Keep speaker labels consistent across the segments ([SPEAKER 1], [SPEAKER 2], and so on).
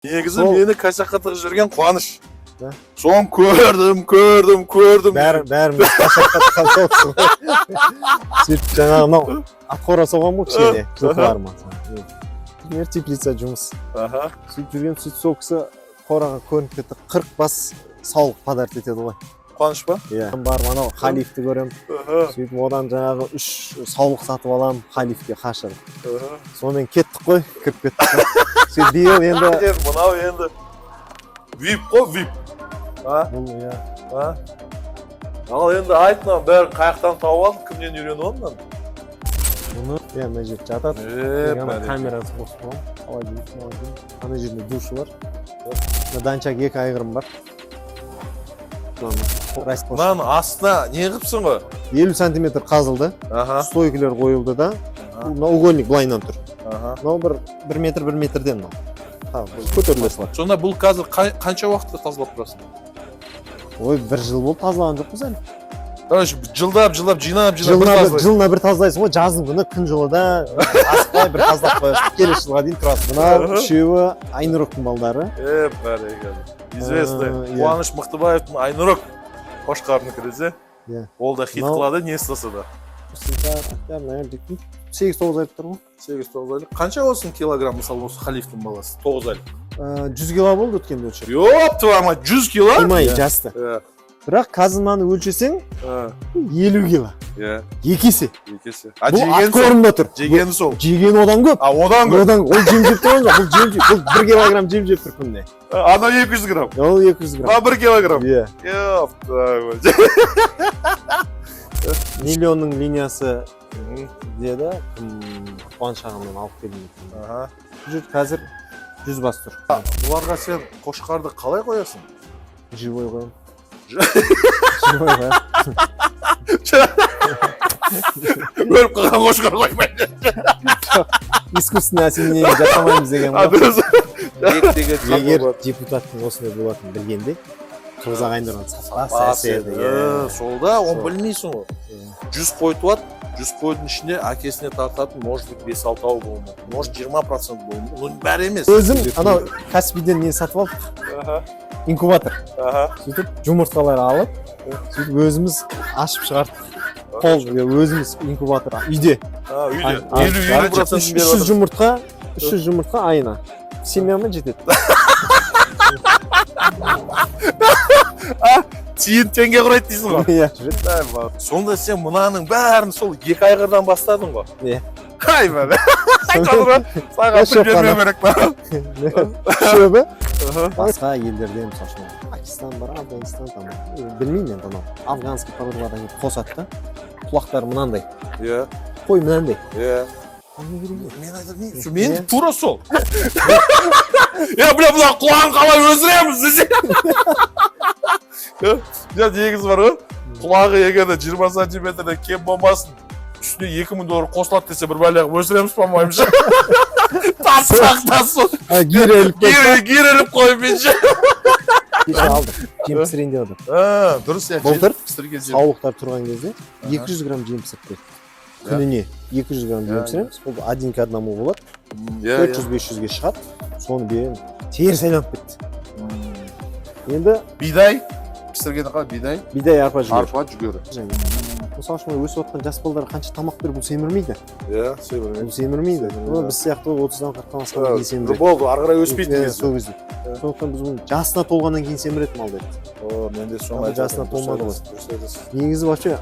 [SPEAKER 1] Негізі мені кашаққа тығып жүрген Қуаныш. Соң көрдім.
[SPEAKER 2] Бәріміз кашаққа тыққан соқсың. Сөйтіп жаңағы мынау атқора соған бұл кішкене жылқылар ма. Пример теплица жұмыс. Сөйтіп жүрген сөйтіп сол кісі қораға көрініп кетті 40 бас саулық подарит етеді ғой.
[SPEAKER 1] Қуаныш па?
[SPEAKER 2] Иә. Барып анау халифті көрем. Сөйтіп одан жаңағы 3 саулық сатып алам халифке қашырып. Сонымен кеттік қой, кіріп кеттік қой. Сөйтіп биыл енді
[SPEAKER 1] мынау енді VIP қой, VIP.
[SPEAKER 2] Бұл иә.
[SPEAKER 1] Ал енді айт мынау бәрін қаяқтан тауып алдың, кімнен үйреніп алдың?
[SPEAKER 2] Бұны иә мына жерде жатады. Камерасы қосып қойған. Қалай дейсің? Ана жерде душы бар. Данчак 2 айғырым бар.
[SPEAKER 1] Мынаның астына не қыпсың ғой?
[SPEAKER 2] 50 сантиметр қазылды. Стойкілер қойылды да. Мына угольник былайынан тұр. Мынау 1 метрден мынау. Көтерілесі бар.
[SPEAKER 1] Сонда бұл қазір қанша уақытта тазалап тұрасың?
[SPEAKER 2] Ой, 1 жыл болып тазалаған жоқпыз әлі.
[SPEAKER 1] Жылдап, жинап
[SPEAKER 2] жылына бір тазалайсың ғой, жаздың күні күн жылыда асықпай бір тазалап қоясың. Келесі жылға дейін тұрасың. Мынау үшеуі Айнұрықтың балдары.
[SPEAKER 1] Бәрекелді. Известный Қуаныш Мықтыбаевтың Айнұрық қошқарынікі десе. Ол да хит қылады, не істесе да.
[SPEAKER 2] 8-9 айлық тұр ғой.
[SPEAKER 1] 8-9 айлық. Қанша болсын килограмм мысалы осы халифтің баласы? 9 айлық.
[SPEAKER 2] 100 кило болды өткенде өлшеп.
[SPEAKER 1] Ёп, твою мать, 100 кило?
[SPEAKER 2] Қимай, жасты. Бірақ қазынманы өлшесең 50 кило. Екі есе. Бұл атқорында тұр.
[SPEAKER 1] Жегені сол.
[SPEAKER 2] Жегені одан көп.
[SPEAKER 1] Одан көп.
[SPEAKER 2] Ол жем жеп тұрған жоқ. Бұл 1 килограмм жем жеп тұр күнде.
[SPEAKER 1] Ана 200 грамм.
[SPEAKER 2] Ол 200 грамм.
[SPEAKER 1] 1 килограмм.
[SPEAKER 2] Иә.
[SPEAKER 1] Ёп, твою мать.
[SPEAKER 2] Миллионның линиясы деді. Қуаныш ағамнан алып келдім. Қазір 100 бас тұр.
[SPEAKER 1] Бұларға сен қошқарды қалай қоясың?
[SPEAKER 2] Живой қоям.
[SPEAKER 1] Живой қоям. Өліп қалған қошқар қоймайды.
[SPEAKER 2] Искусственный осеннее жасамаймыз деген ғой. Егер депутаттың осындай болатын білгенде, Қырғыз Айнұрын сапа сәседі.
[SPEAKER 1] Солда, оны білмейсің ғой. 100 қой туады, 100 қойдың ішінде әкесіне тартатын может 5-6 болмайды. Может 20% болмайды. Оның бәрі емес.
[SPEAKER 2] Өзім анау Каспийден не сатып алдық? Инкубатор. Сөйтіп жұмыртқалар алып, сөйтіп өзіміз ашып шығардық. Қол өзіміз инкубатор үйде.
[SPEAKER 1] Үйде.
[SPEAKER 2] 300 жұмыртқа айына. Семьяма жетеді.
[SPEAKER 1] Тиын теңге құрайды дейсің ғой?
[SPEAKER 2] Иә.
[SPEAKER 1] Сонда сен мұнаның бәрін сол 2 айғырдан бастадың ғой?
[SPEAKER 2] Иә.
[SPEAKER 1] Қай бәлі? Саған бір бермеу керек па?
[SPEAKER 2] Шөбі? Басқа елдерден, мысалы, Пакистан бар, Афганистан, білмеймін енді анау. Афганский павырлардан қосады да. Құлақтары мынандай.
[SPEAKER 1] Иә.
[SPEAKER 2] Қой мынандай.
[SPEAKER 1] Иә. Мен айтып, мен тура сол. Бля, құлағын қалай өсіреміз десе. Негізі бар ғой, құлағы егерде 20 сантиметрден кем болмасын, үстіне $2000 қосылады десе бір бәлеғып өсіреміз па мойымша. Тасық. Гиреліп қойып менше.
[SPEAKER 2] Кеше алдық, жем пісірейін деп алдық.
[SPEAKER 1] Дұрыс я.
[SPEAKER 2] Былтыр саулықтар тұрған кезде 200 грамм жем пісіріп берді. Күніне 200 грамм жем пісіреміз, бұл 1 к 1 болады. 400-500-ге шығады, соны беремін. Теріс айланып кетті. Енді
[SPEAKER 1] бидай пісіргені қалай бидай?
[SPEAKER 2] Бидай арпа жүгері.
[SPEAKER 1] Арпа жүгері.
[SPEAKER 2] Мысалы үшін өсіп отқан жас балдар қанша тамақ беріп бұл семірмейді.
[SPEAKER 1] Иә, семірмейді.
[SPEAKER 2] Бұл семірмейді. Біз сияқты 30-40-тан асқан кейін семіреді.
[SPEAKER 1] Болды, арғырай өспейді деген.
[SPEAKER 2] Сол кезде. Сондықтан біз бұны жасына толғаннан кейін семіреді малды.
[SPEAKER 1] Мен де соны айтамын.
[SPEAKER 2] Жасына толмады ғой. Негізі вообще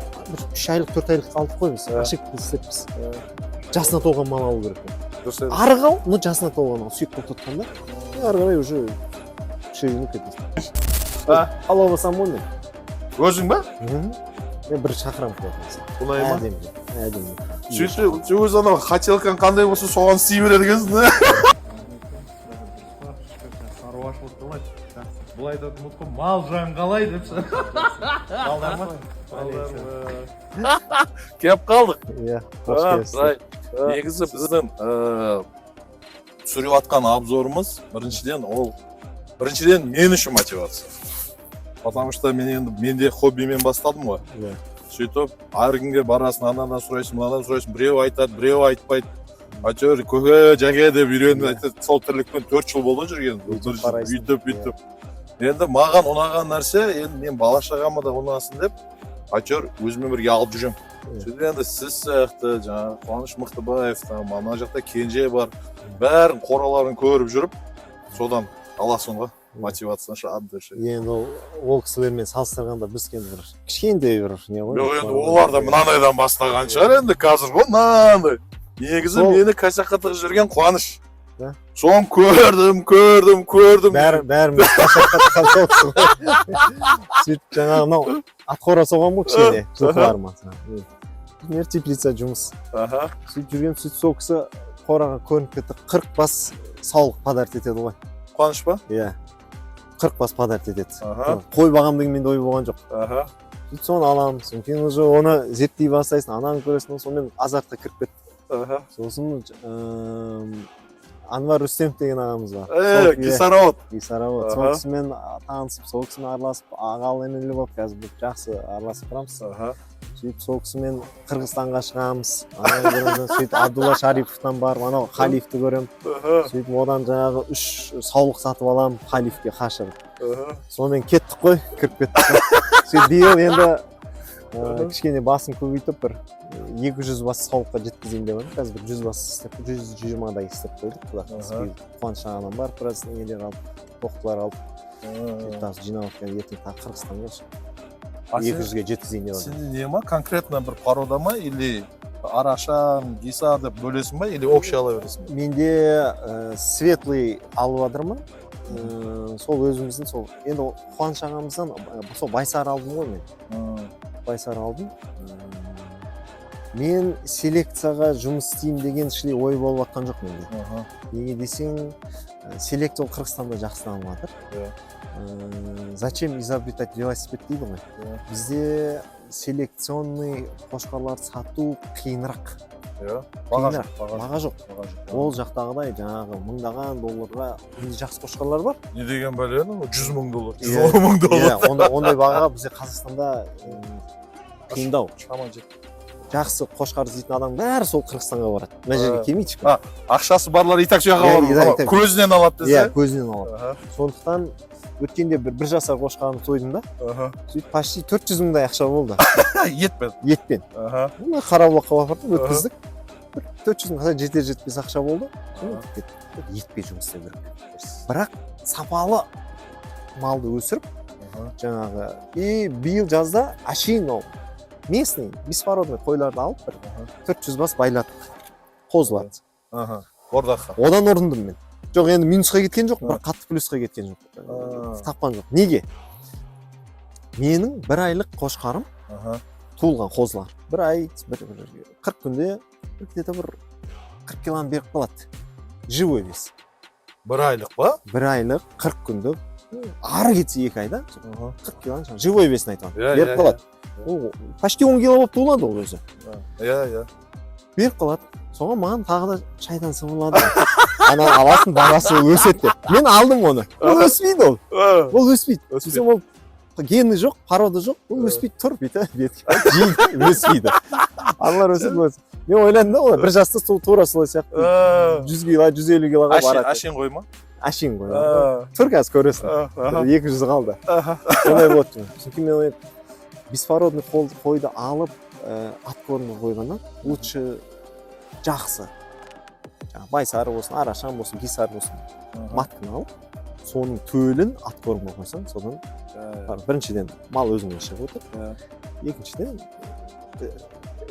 [SPEAKER 2] 3 айлық 4 айлық алдық қой біз. Ошибка істеппіз. Жасына толған мал алу керек. Ары қал, но жасына толған ал. Сүйек тоқтатқанда, ары қарай уже шегініп кетеді. Халал басам ғой мен.
[SPEAKER 1] Өзің ба?
[SPEAKER 2] Мен бір шақырам қоятын.
[SPEAKER 1] Бұнай ма?
[SPEAKER 2] Әдемі.
[SPEAKER 1] Сөйтіп, өз анау хотелкаң қандай болса соған істей береді екенсің.
[SPEAKER 3] Шаруашылық қалай? Бұлай да ұмытқым, мал жан қалай депші. Малдар ма?
[SPEAKER 1] Кеп қалдық.
[SPEAKER 2] Иә, қош келесіз.
[SPEAKER 1] Негізі біздің түсіріп атқан обзорымыз біріншіден мен үшін мотивация. Потому что менде хоббимен бастадым ғой. Сөйтіп, әр күнге барасың, анадан сұрайсың, мынадан сұрайсың, біреу айтады, біреу айтпайды. Әйтеуір көке жәке деп үйреніп сол тірлікпен 4 жыл болды жүрген. Бүйтіп. Енді маған ұнаған нәрсе, енді мен бала шағама да ұнасын деп, әйтеуір өзімен бірге алып жүрем. Сөйтіп енді сіз сияқты, жаңағы Қуаныш Мықтыбаев, ана жақта Кенже бар, бәрін қораларын көріп жүріп, содан аласың ғой мотивацияны шығады.
[SPEAKER 2] Енді ол кісілермен салыстырғанда біз енді бір кішкентай бір не ғой.
[SPEAKER 1] Жоқ, енді олар да мынандайдан бастаған шығар енді қазір ғой мынандай. Негізі мені кәсаққа тығып жүрген Қуаныш. Соны көрдім.
[SPEAKER 2] Бәріміз кәсаққа тығып отырсың. Сөйтіп жаңағы мынау атқора соған ғой кішкене жылқыларыма. Например, теплица жұмыс. Сөйтіп жүрген сол кісі қораға көрініп кетті, 40 бас саулық подарит етеді ғой.
[SPEAKER 1] Қуаныш па?
[SPEAKER 2] Иә. 40 бас подарит етеді. Қой бағам деген менде ой болған жоқ. Сөйтіп соны аламыз. Кейін уже оны зерттей бастайсың, ананы көресің, сонымен азартқа кіріп кетті. Сосын Анвар Рүстемов деген ағамыз бар.
[SPEAKER 1] Кисарауат.
[SPEAKER 2] Сол кісімен танысып, сол кісімен араласып, ағалы інілі болып қазір жақсы араласып тұрамыз. Сөйтіп сол кісімен Қырғызстанға шығамыз. Сөйтіп Абдулла Шариповтан барып, анау халифті көрем. Сөйтіп одан жаңағы 3 саулық сатып алам, халифке қашырып. Сонымен кеттік қой, кіріп кеттік. Сөйтіп биыл енді кішкене басын көбейтіп бір 200 бас саулыққа жеткізейін деп отырмын. Қазір бір 100 бас істеп, 120-дай істеп қойдық. Қуаныш ағадан барып, біраз нелер алып, тоқтылар алып. Сөйтіп жинап келіп ертең тағы Қырғызстанға 200-ге жеткізейін деп отырмын.
[SPEAKER 1] Сенде не ма? Конкретно бір порода ма или арашан, гисар деп бөлесің ба или общий ала бересің ба?
[SPEAKER 2] Менде светлый алып жатырмын. Сол өзіміздің сол енді Қуаныш ағамыздан сол Байсар алдым ғой мен. Байсар алдым. Мен селекцияға жұмыс істеймін деген ішінде ой болып жатқан жоқ менде. Неге десең, селекция ол Қырғызстанда жақсы дамып жатыр. Зачем изобретать велосипед дейді ғой. Бізде селекционный қошқарларды сату қиынырақ. Баға жоқ. Ол жақтағыдай жаңағы $1000 долларға енді жақсы қошқарлар бар.
[SPEAKER 1] Не деген бәлені? $100,000, $110,000.
[SPEAKER 2] Ондай бағаға бізде Қазақстанда қиындау. Жақсы қошқар іздейтін адам бәрі сол Қырғызстанға барады. Мына жерге келмейді ешкім.
[SPEAKER 1] Ақшасы барлар итак жаққа барады. Көзінен алады десе?
[SPEAKER 2] Иә, көзінен алады. Сондықтан өткенде бір жасар қошқарымды сойдым да. Сөйтіп почти 400,000-дай ақша болды. Етпен. Қарабұлаққа апардым, өткіздік. 400,000 жетер-жетпес ақша болды. Етпе жұмыс істеу керек. Бірақ сапалы малды өсіріп, жаңағы биыл жазда әшейін ол местный, беспородный қойларды алып, 400 бас байладық. Қозылады. Одан орындым мен. Жоқ, енді минусқа кеткен жоқ, бір қатты плюсқа кеткен жоқ. Тапқан жоқ. Неге? Менің 1 айлық қошқарым туылған қозылар. 1 ай, 40 күнде где-то бір 40 килоны беріп қалады. Живой вес.
[SPEAKER 1] 1 айлық ба?
[SPEAKER 2] 1 айлық 40 күнде ары кетсе 2 айда 40 килоны живой весін айтамын. Беріп қалады. Почти 10 кило болып туылады ол өзі. Беріп қалады. Соған маған тағы да шайтан сыбырлады. Ана алатын бағасы өседі деп. Мен алдым оны. Ол өспейді ол. Ол өспейді. Сөйтсем ол гені жоқ, порода жоқ. Ол өспейді, тұр беті. Жейді, өспейді. Аналар өседі. Мен ойладым да олар 1 жаста тура солай сияқты. 100 кило, 150 килоға барады.
[SPEAKER 1] Ашин қой ма?
[SPEAKER 2] Ашин қой. Тұр қазір көресің. 200 қалды. Сондай болады. Сосын мен ойлаймын, беспородный қойды алып, откормға қойғаннан лучше жақсы. Байсары болсын, арашан болсын, гисар болсын. Матканы алып, соның төлін откормға қойсаң, содан біріншіден мал өзіңнен шығып отыр. Екіншіден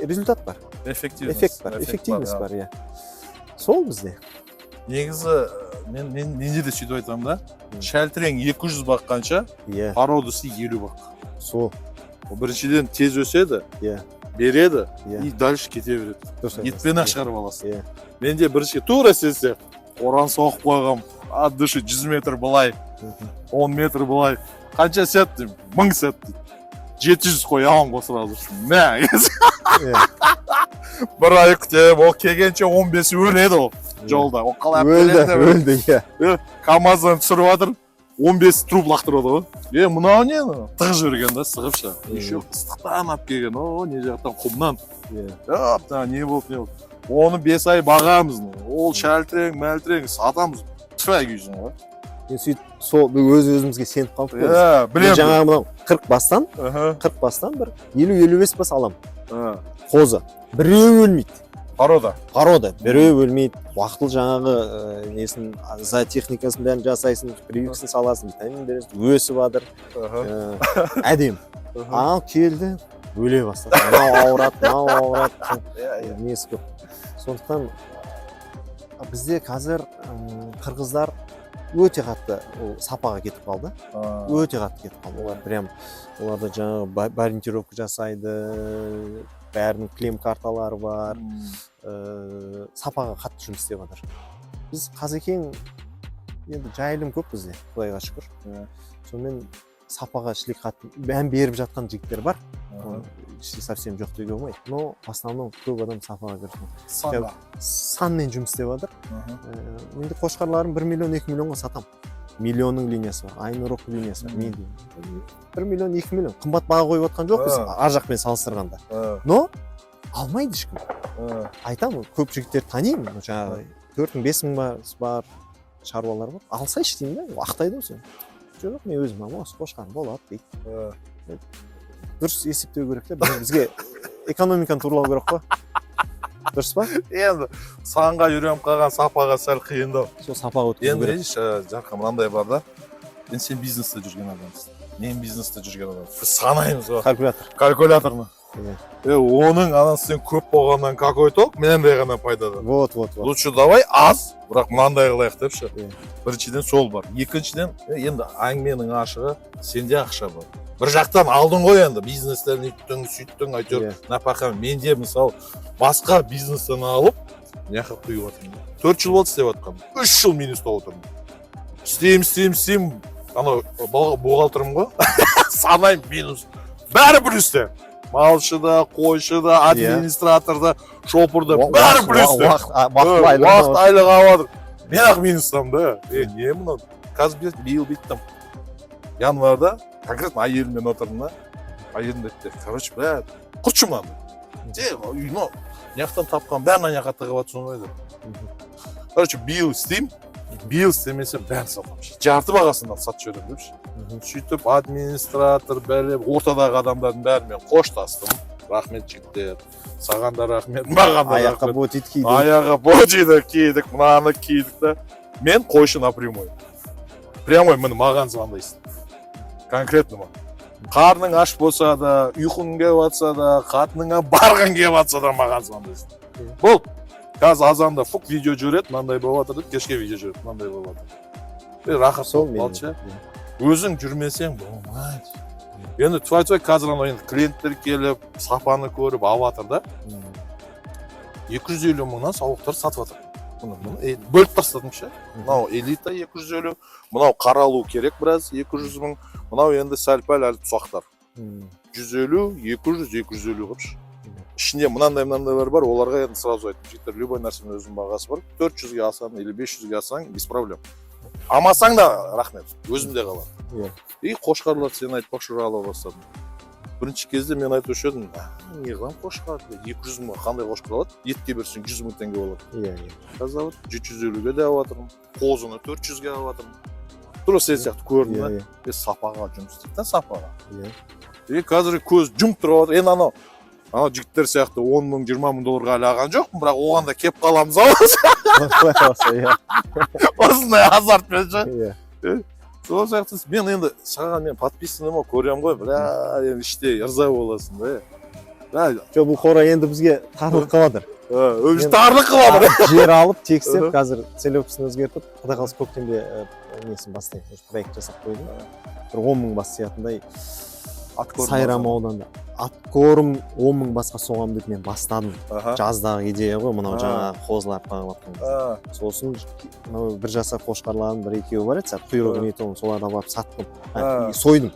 [SPEAKER 2] результат бар. Эффективность бар, иә. Сол бізде.
[SPEAKER 1] Негізі мен де сөйтіп айтамын да. Шәлтірең 200 баққанша, породасы 50 бақ.
[SPEAKER 2] Сол.
[SPEAKER 1] Біріншіден тез өседі, береді и дальше кете береді. Етпен-ақ шығарып аласың. Менде бірінші тура сесе, оран соғып қойғам, от души 100 метр былай, 10 метр былай. Қанша сет дейм? 1000 сет дейді. 700 қой алам ғой сразу. Мә, бір ай күтем, ол келгенше 15 өледі ол жолда. Ол қалап
[SPEAKER 2] өлді, иә.
[SPEAKER 1] КамАЗдан түсіріп жатыр. 15 труп лақтырады ғой. Мынау не? Тығып жіберген да, сығыпша. Еще ыстықтан алып келген, не жақтан құмнан. Не болды, Оны 5 ай бағамыз. Ол шәлтірең сатамыз. Тфай күйсің ғой.
[SPEAKER 2] Мен сөйтіп сол өз-өзімізге сеніп қалдық қой.
[SPEAKER 1] Білем.
[SPEAKER 2] Жаңағы мынау 40 бастан бір 50-55 бас алам. Қозы. Біреу өлмейді. Порода. Біреу өлмейді. Уақытылы жаңағы несін, зоотехникасын бәрін жасайсың, прививкасын саласың, витамин бересің, өсіп жатыр. Әдем. Ал келді, өле бастады. Мынау ауырады. Несі көп. Сондықтан бізде қазір қырғыздар өте қатты сапаға кетіп қалды. Өте қатты кетіп қалды. Олар прям оларда жаңағы ориентировка жасайды, бәрінің клем карталары бар. Сапаға қатты жұмыс істеп жатыр. Біз Қазекең енді жайылым көп бізде, Құдайға шүкір. Сонымен сапаға шілік қатты мән беріп жатқан жігіттер бар. Совсем жоқ деуге болмайды. Но в основном көп адам сапаға кіріскен. Санмен жұмыс істеп жатыр. Енді қошқарларым 1 миллион 2 миллионға сатам. Миллионның линиясы бар, Айнұрок линиясы бар. Мен 1 миллион 2 миллион қымбат баға қойып жатқан жоқпыз ар жақпен салыстырғанда. Но алмайды ешкім. Айтамын, көп жігіттер танимын. Жаңағы 4-5 мың бар шаруалар бар. Алсайшы деймін да, ақтайды ғой сен. Жоқ, мен өзім аламын, осы қошқарым болады дейді. Дұрыс есептеу керек та, бізге экономиканы турлау керек қой. Дұрыс па?
[SPEAKER 1] Енді санға үйреніп қалған сапаға сәл қиындау.
[SPEAKER 2] Сол сапаға өткізу керек.
[SPEAKER 1] Енді жарқын мынандай бар да. Енді сен бизнесте жүрген адамсың. Мен бизнесте жүрген адаммын. Біз санаймыз ғой. Калькуляторны. Оның анасы сен көп болғаннан какой ток, менде ғана пайда.
[SPEAKER 2] Вот.
[SPEAKER 1] Лучше давай аз, бірақ мынандай қылайық депші. Біріншіден сол бар. Екіншіден, енді әңгіменің ашығы, сенде ақша бар. Бір жақтан алдың ғой енді, бизнестерін сөйттің, әйтеуір напақа. Менде мысалы басқа бизнестен алып, неқып құйып отырмын. 4 жыл болды істеп жатқанмын. 3 жыл минуста отырмын. Істеймін. Анау бухгалтерім ғой. Санайым минус. Бәрі плюсте. Малшы да, қойшы да, администратор да, шопыр да, бәрі плюсте. Уақыт айлық алып жатыр. Мен ақ минустам да. Не мынау? Қазір биыл биттім. Январда конкретно әйеліммен отырдым да. Әйелім деді, короче, бәрі құртшы мынаны. Үйіно, неқтан тапқан бәрін аяққа тығып жатсың ғой деп. Короче, биыл істеймін. Биыл істемесе бәрін сатамын. Жарты бағасынан сатып жіберемін депші. Сөйтіп администратор, ортадағы адамдардың бәрімен қоштастым. Рахмет жігіттер. Саған да рахмет, маған да рахмет.
[SPEAKER 2] Аяққа ботит кидік.
[SPEAKER 1] Аяққа ботит кидік, мынаны кидік та. Мен қойшы напрямой. Прямой міне маған звондайсың. Конкретно ма. Қарның аш болса да, ұйқың келіп жатса да, қатыныңа барған келіп жатса да маған звондайсың. Бол. Қазір азанда фук видео жүреді, мынандай болып жатыр, кешке видео жүреді, мынандай болып жатыр. Рахат сол болшы. Өзің жүрмесең болмайды. Енді твай қазір енді клиенттер келіп, сапаны көріп алып жатыр да. 250 мыңнан сауықтар сатып жатыр. Бөліп тастадым ше. Мынау элита 250, мынау қаралу керек біраз 200 мың, мынау енді сәл-пәл әлі тұсақтар. 150, 200, 250 қыпшы. Ішінде мынандай бар, оларға енді сразу айттым. Жігіттер, любой нәрсенің өзінің бағасы бар. 400-ге алсаң или 500-ге алсаң, без проблем. Алмасаң да рахмет, өзімде қалады. И қошқарлар сені айтпақшы ала бастадым. Бірінші кезде мен айтушы едім, неғылам қошқар, 200 мың қандай қошқар алады? Етке берсең 100 мың теңге болады. Қазір 750-ге де алып жатырмын, қозыны 400-ге алып жатырмын. Тура сен сияқты көрдім да, сапаға жұмыс істейді, сапаға. Қазір көз жұмып тұрып жатыр. Енді анау жігіттер сияқты 10 мың, 20 мың долларға әлі алған жоқпын, бірақ оған да кеп қаламыз ау. Осындай азартпен ше. Сол сияқты мен енді саған мен подписанныма көрем ғой, бля, енді іште ырза боласың да.
[SPEAKER 2] Жоқ, бұл қора енді бізге тарлық қылады.
[SPEAKER 1] Тарлық қылады.
[SPEAKER 2] Жер алып, тексеп, қазір целевкасын өзгертіп, құдай қаласа көктемде несін бастаймын, проект жасап қойдым. Бір 10 мың бас сиятындай Сайрам ауданда. Аткорым 10 мың басқа соғам деп мен бастадым. Жаздағы идея ғой, мынау жаңа қозылар тағып атқан. Сосын бір жаса қошқарларын бір екеуі бар еді, құйрығы не толын, соларды алып саттым. Сойдым.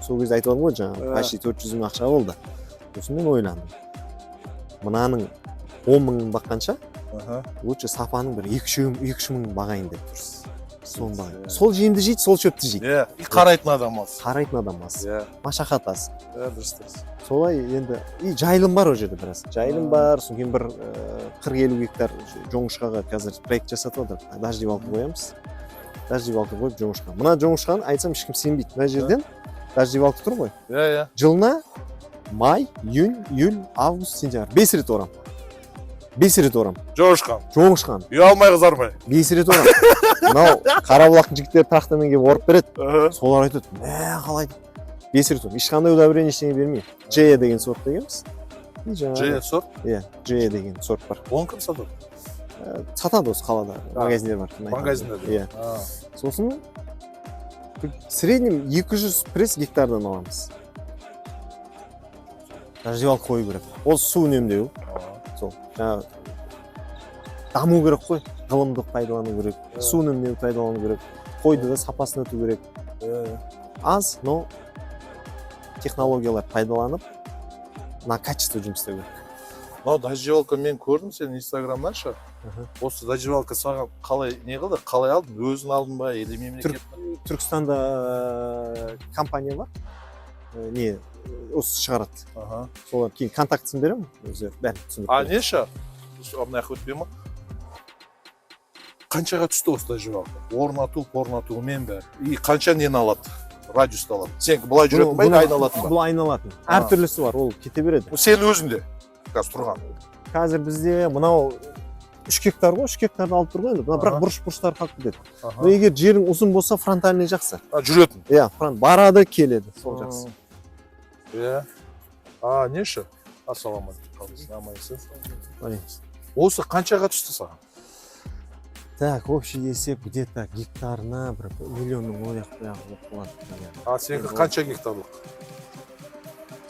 [SPEAKER 2] Сол кезде айтып ғой, жаңа почти 400 мың ақша болды. Сосын мен ойландым. Мынаның 10 мың баққанша, лучше сапаның бір 2-3 мың бағайын деп тұрсыз. соның баға. Сол жемді жейді, сол шөпті жейді.
[SPEAKER 1] Иә, и қарайтын адам аз.
[SPEAKER 2] Қарайтын адам аз.
[SPEAKER 1] Иә.
[SPEAKER 2] Машақат аз.
[SPEAKER 1] Дұрыс.
[SPEAKER 2] Солай енді и жайылым бар ол жерде біраз. Жайылым бар, содан кейін бір 40-50 гектар жоңышқаға қазір проект жасатып жатыр. Дождевалка қоямыз. Дождевалка қойып жоңышқа. Мына жоңышқаны айтсам ешкім сенбейді. Мына жерден дождевалка тұр ғой.
[SPEAKER 1] Иә.
[SPEAKER 2] Жылына май, июнь, август, сентябрь. 5 рет орам. 5 рет орам.
[SPEAKER 1] Жоңышқан.
[SPEAKER 2] Үй
[SPEAKER 1] Ұялмай қызармай.
[SPEAKER 2] 5 рет орам. Мынау Қарабұлақтың жігіттері трактормен келіп орып береді. Солар айтады, қалай 5 рет орам. Ешқандай удобрение ештеңе бермей. Джея деген сорт дегенбіз.
[SPEAKER 1] Джея сорт?
[SPEAKER 2] Иә, Джея деген сорт бар.
[SPEAKER 1] Оны кім сатады?
[SPEAKER 2] Сатады осы қалада. Магазиндер бар.
[SPEAKER 1] Магазиндер?
[SPEAKER 2] Иә. Сосын в среднем 200 пресс гектардан аламыз. Дождевалка қою керек. Ол су үнемдеу. Сол. Даму керек қой. Ғылымды пайдалану керек. Су үнемдеу пайдалану керек. Қойды да сапасын өту керек. Аз, но технологиялар пайдаланып, на качество жұмыс істеу керек.
[SPEAKER 1] Мынау дождевалка мен көрдім сенің инстаграмнан ше. Осы дождевалка саған қалай не қылды? Қалай алдың? Өзің алдың ба или мемлекет?
[SPEAKER 2] Түркістанда компания бар. Не, осы шығарады. Солар кейін контактысын беремін, өздері бәрін түсіндіріп.
[SPEAKER 1] А не ше? Мына жаққа өтпей ма? Қаншаға түсті осы дождевалка? Орнатуымен бәрі. И қанша нені алады? Радиусты алады. Сен былай жүретін ба, айналатын ба?
[SPEAKER 2] Бұл айналатын. Әр түрлісі бар, ол кете береді.
[SPEAKER 1] Сен өзінде қазір тұрған.
[SPEAKER 2] Қазір бізде мынау 3 гектар ғой, 3 гектарды алып тұр ғой енді. Бірақ бұрыш-бұрыштары қалып кетеді. Но егер жерің ұзын болса, фронтальный жақсы.
[SPEAKER 1] Жүретін?
[SPEAKER 2] Иә, барады, келеді. Сол жақсы.
[SPEAKER 1] Иә. Не ше? Ассаламалейкум. Амайсың. Осы қаншаға түсті саған?
[SPEAKER 2] Так, общий есеп где-то гектарына бір миллионның ояқ-бұяқ болып қалады.
[SPEAKER 1] Сенікі қанша гектарлық?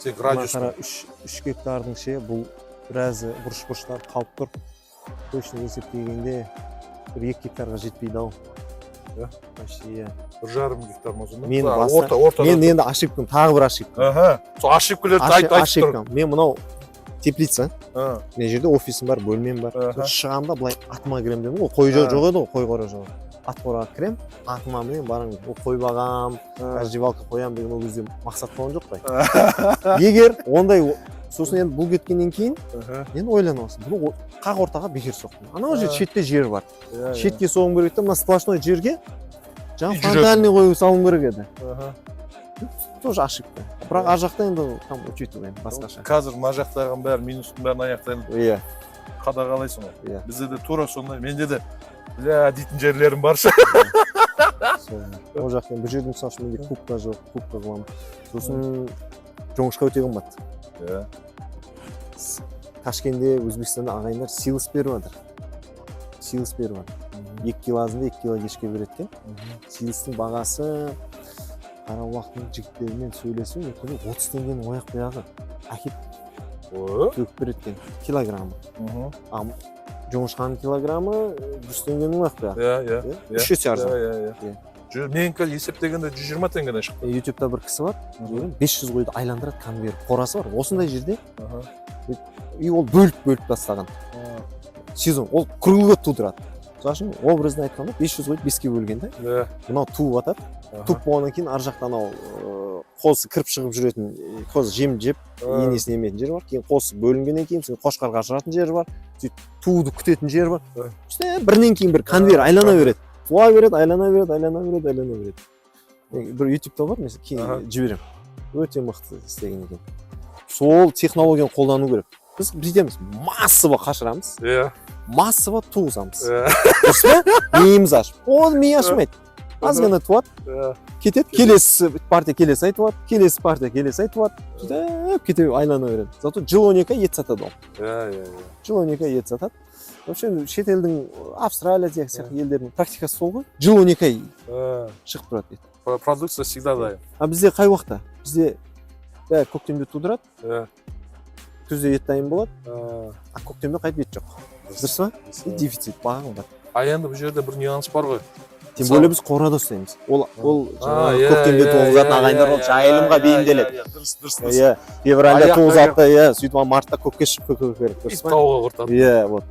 [SPEAKER 1] Сен радиус?
[SPEAKER 2] 3 гектардың ше, бұл біразы бұрыш-бұрыштар қалып тұр. Точно есептегенде 1-2 гектарға жетпейді ау. Почти,
[SPEAKER 1] 1,5 гектар мозында.
[SPEAKER 2] Мен енді ошибкам, тағы бір ошибкам.
[SPEAKER 1] Сол ошибкалерді айтып тұр.
[SPEAKER 2] Мен мынау теплица. Мен жерде офисім бар, бөлмем бар. Шығамда былай атыма кірем дедім ғой. Қой жоқ еді ғой, қой қора жоқ. Ат қораға кірем, атыма мен барам. Қой бағам, дождевалка қоям деген ол кезде мақсат болған жоқ қой. Егер ондай сосын енді бұл кеткеннен кейін мен ойланып алсам, бұл қақ ортаға бекер соқтым. Анау жерде шетте жер бар. Шетке соғым керек еді, мына сплошной жерге жаңа фронтальный қою салым керек еді. Тоже ошибка. Бірақ ар жақта енді там учитываем басқаша.
[SPEAKER 1] Қазір мына жақтаған бәрі минустың бәрін аяқтайын.
[SPEAKER 2] Иә.
[SPEAKER 1] Қадағалайсың ғой. Бізде де тура сондай. Менде де дейтін жерлерім баршы.
[SPEAKER 2] Ол жақтан бір жердің мысалы үшін менде кубка жоқ, кубка қыламын. Сосын жоңышқа өте қымбат. Ташкенде, Өзбекстанда ағайындар силос беріп жатыр. Силос беріп жатыр. 2 кило азында 2 кило кешке береді екен. Силостың бағасы Қарабұлақтың жігіттерімен сөйлесу, 30 теңгенің ояқ бұяғы әкеп төгіп береді екен. Килограммы. Жоңышқаның килограммы 100 теңгенің ояқ бұяғы. 3 есе арзан.
[SPEAKER 1] Менікі есептегенде 120 теңгеден шықты.
[SPEAKER 2] Ютубта бір кісі бар, 500 қойды айландырады, конвейер қорасы бар. Осындай жерде и ол бөліп тастаған. Сезон, ол круглый тудырады. Сосын образно айтқанда 500 қойды 5-ке бөлгенде. Мынау туып атады. Туып болғаннан кейін ар жақтан анау қосы кіріп шығып жүретін, қосы жем жеп, енесін еметін жер бар. Кейін қосы бөлінгеннен кейін қошқарға жыратын жер бар. Туды күтетін жер бар. Бірінен кейін бір конвейер айлана береді. Туа береді, айлана береді. Бір ютубта бар, мен кейін жіберем. Өте мықты істеген екен. Сол технологияны қолдану керек. Біз бүйтеміз, массово қашырамыз. Массово туғызамыз. Дұрыс па? Миымыз ашып. Ол миы ашмайды. Аз ғана туады. Кетеді, келесі партия келесі айтып алады, келесі партия келесі айтып алады. Кете айлана береді. Зато жыл 12 ет сатады ол. Жыл 12 ет сатады. Вообще шет елдің Австралия сияқты елдердің практикасы сол ғой. Жыл 12 шығып тұрады дейді.
[SPEAKER 1] Продукция всегда дайын.
[SPEAKER 2] А бізде қай уақытта? Бізде көктемде тудырады. Күзде ет дайын болады. А көктемде қайтып ет жоқ. Дұрыс па? Дефицит бағаң бар.
[SPEAKER 1] Енді бұл жерде бір нюанс бар ғой.
[SPEAKER 2] тем более біз қорада ұстаймыз. Ол көктемде туғызатын ағайындар ол жайылымға бейімделеді.
[SPEAKER 1] Дұрыс.
[SPEAKER 2] Иә, февральда туғызады, иә, сөйтіп мартта көкке шығып көкке керек.
[SPEAKER 1] Ит тауға құртады.
[SPEAKER 2] Иә, вот.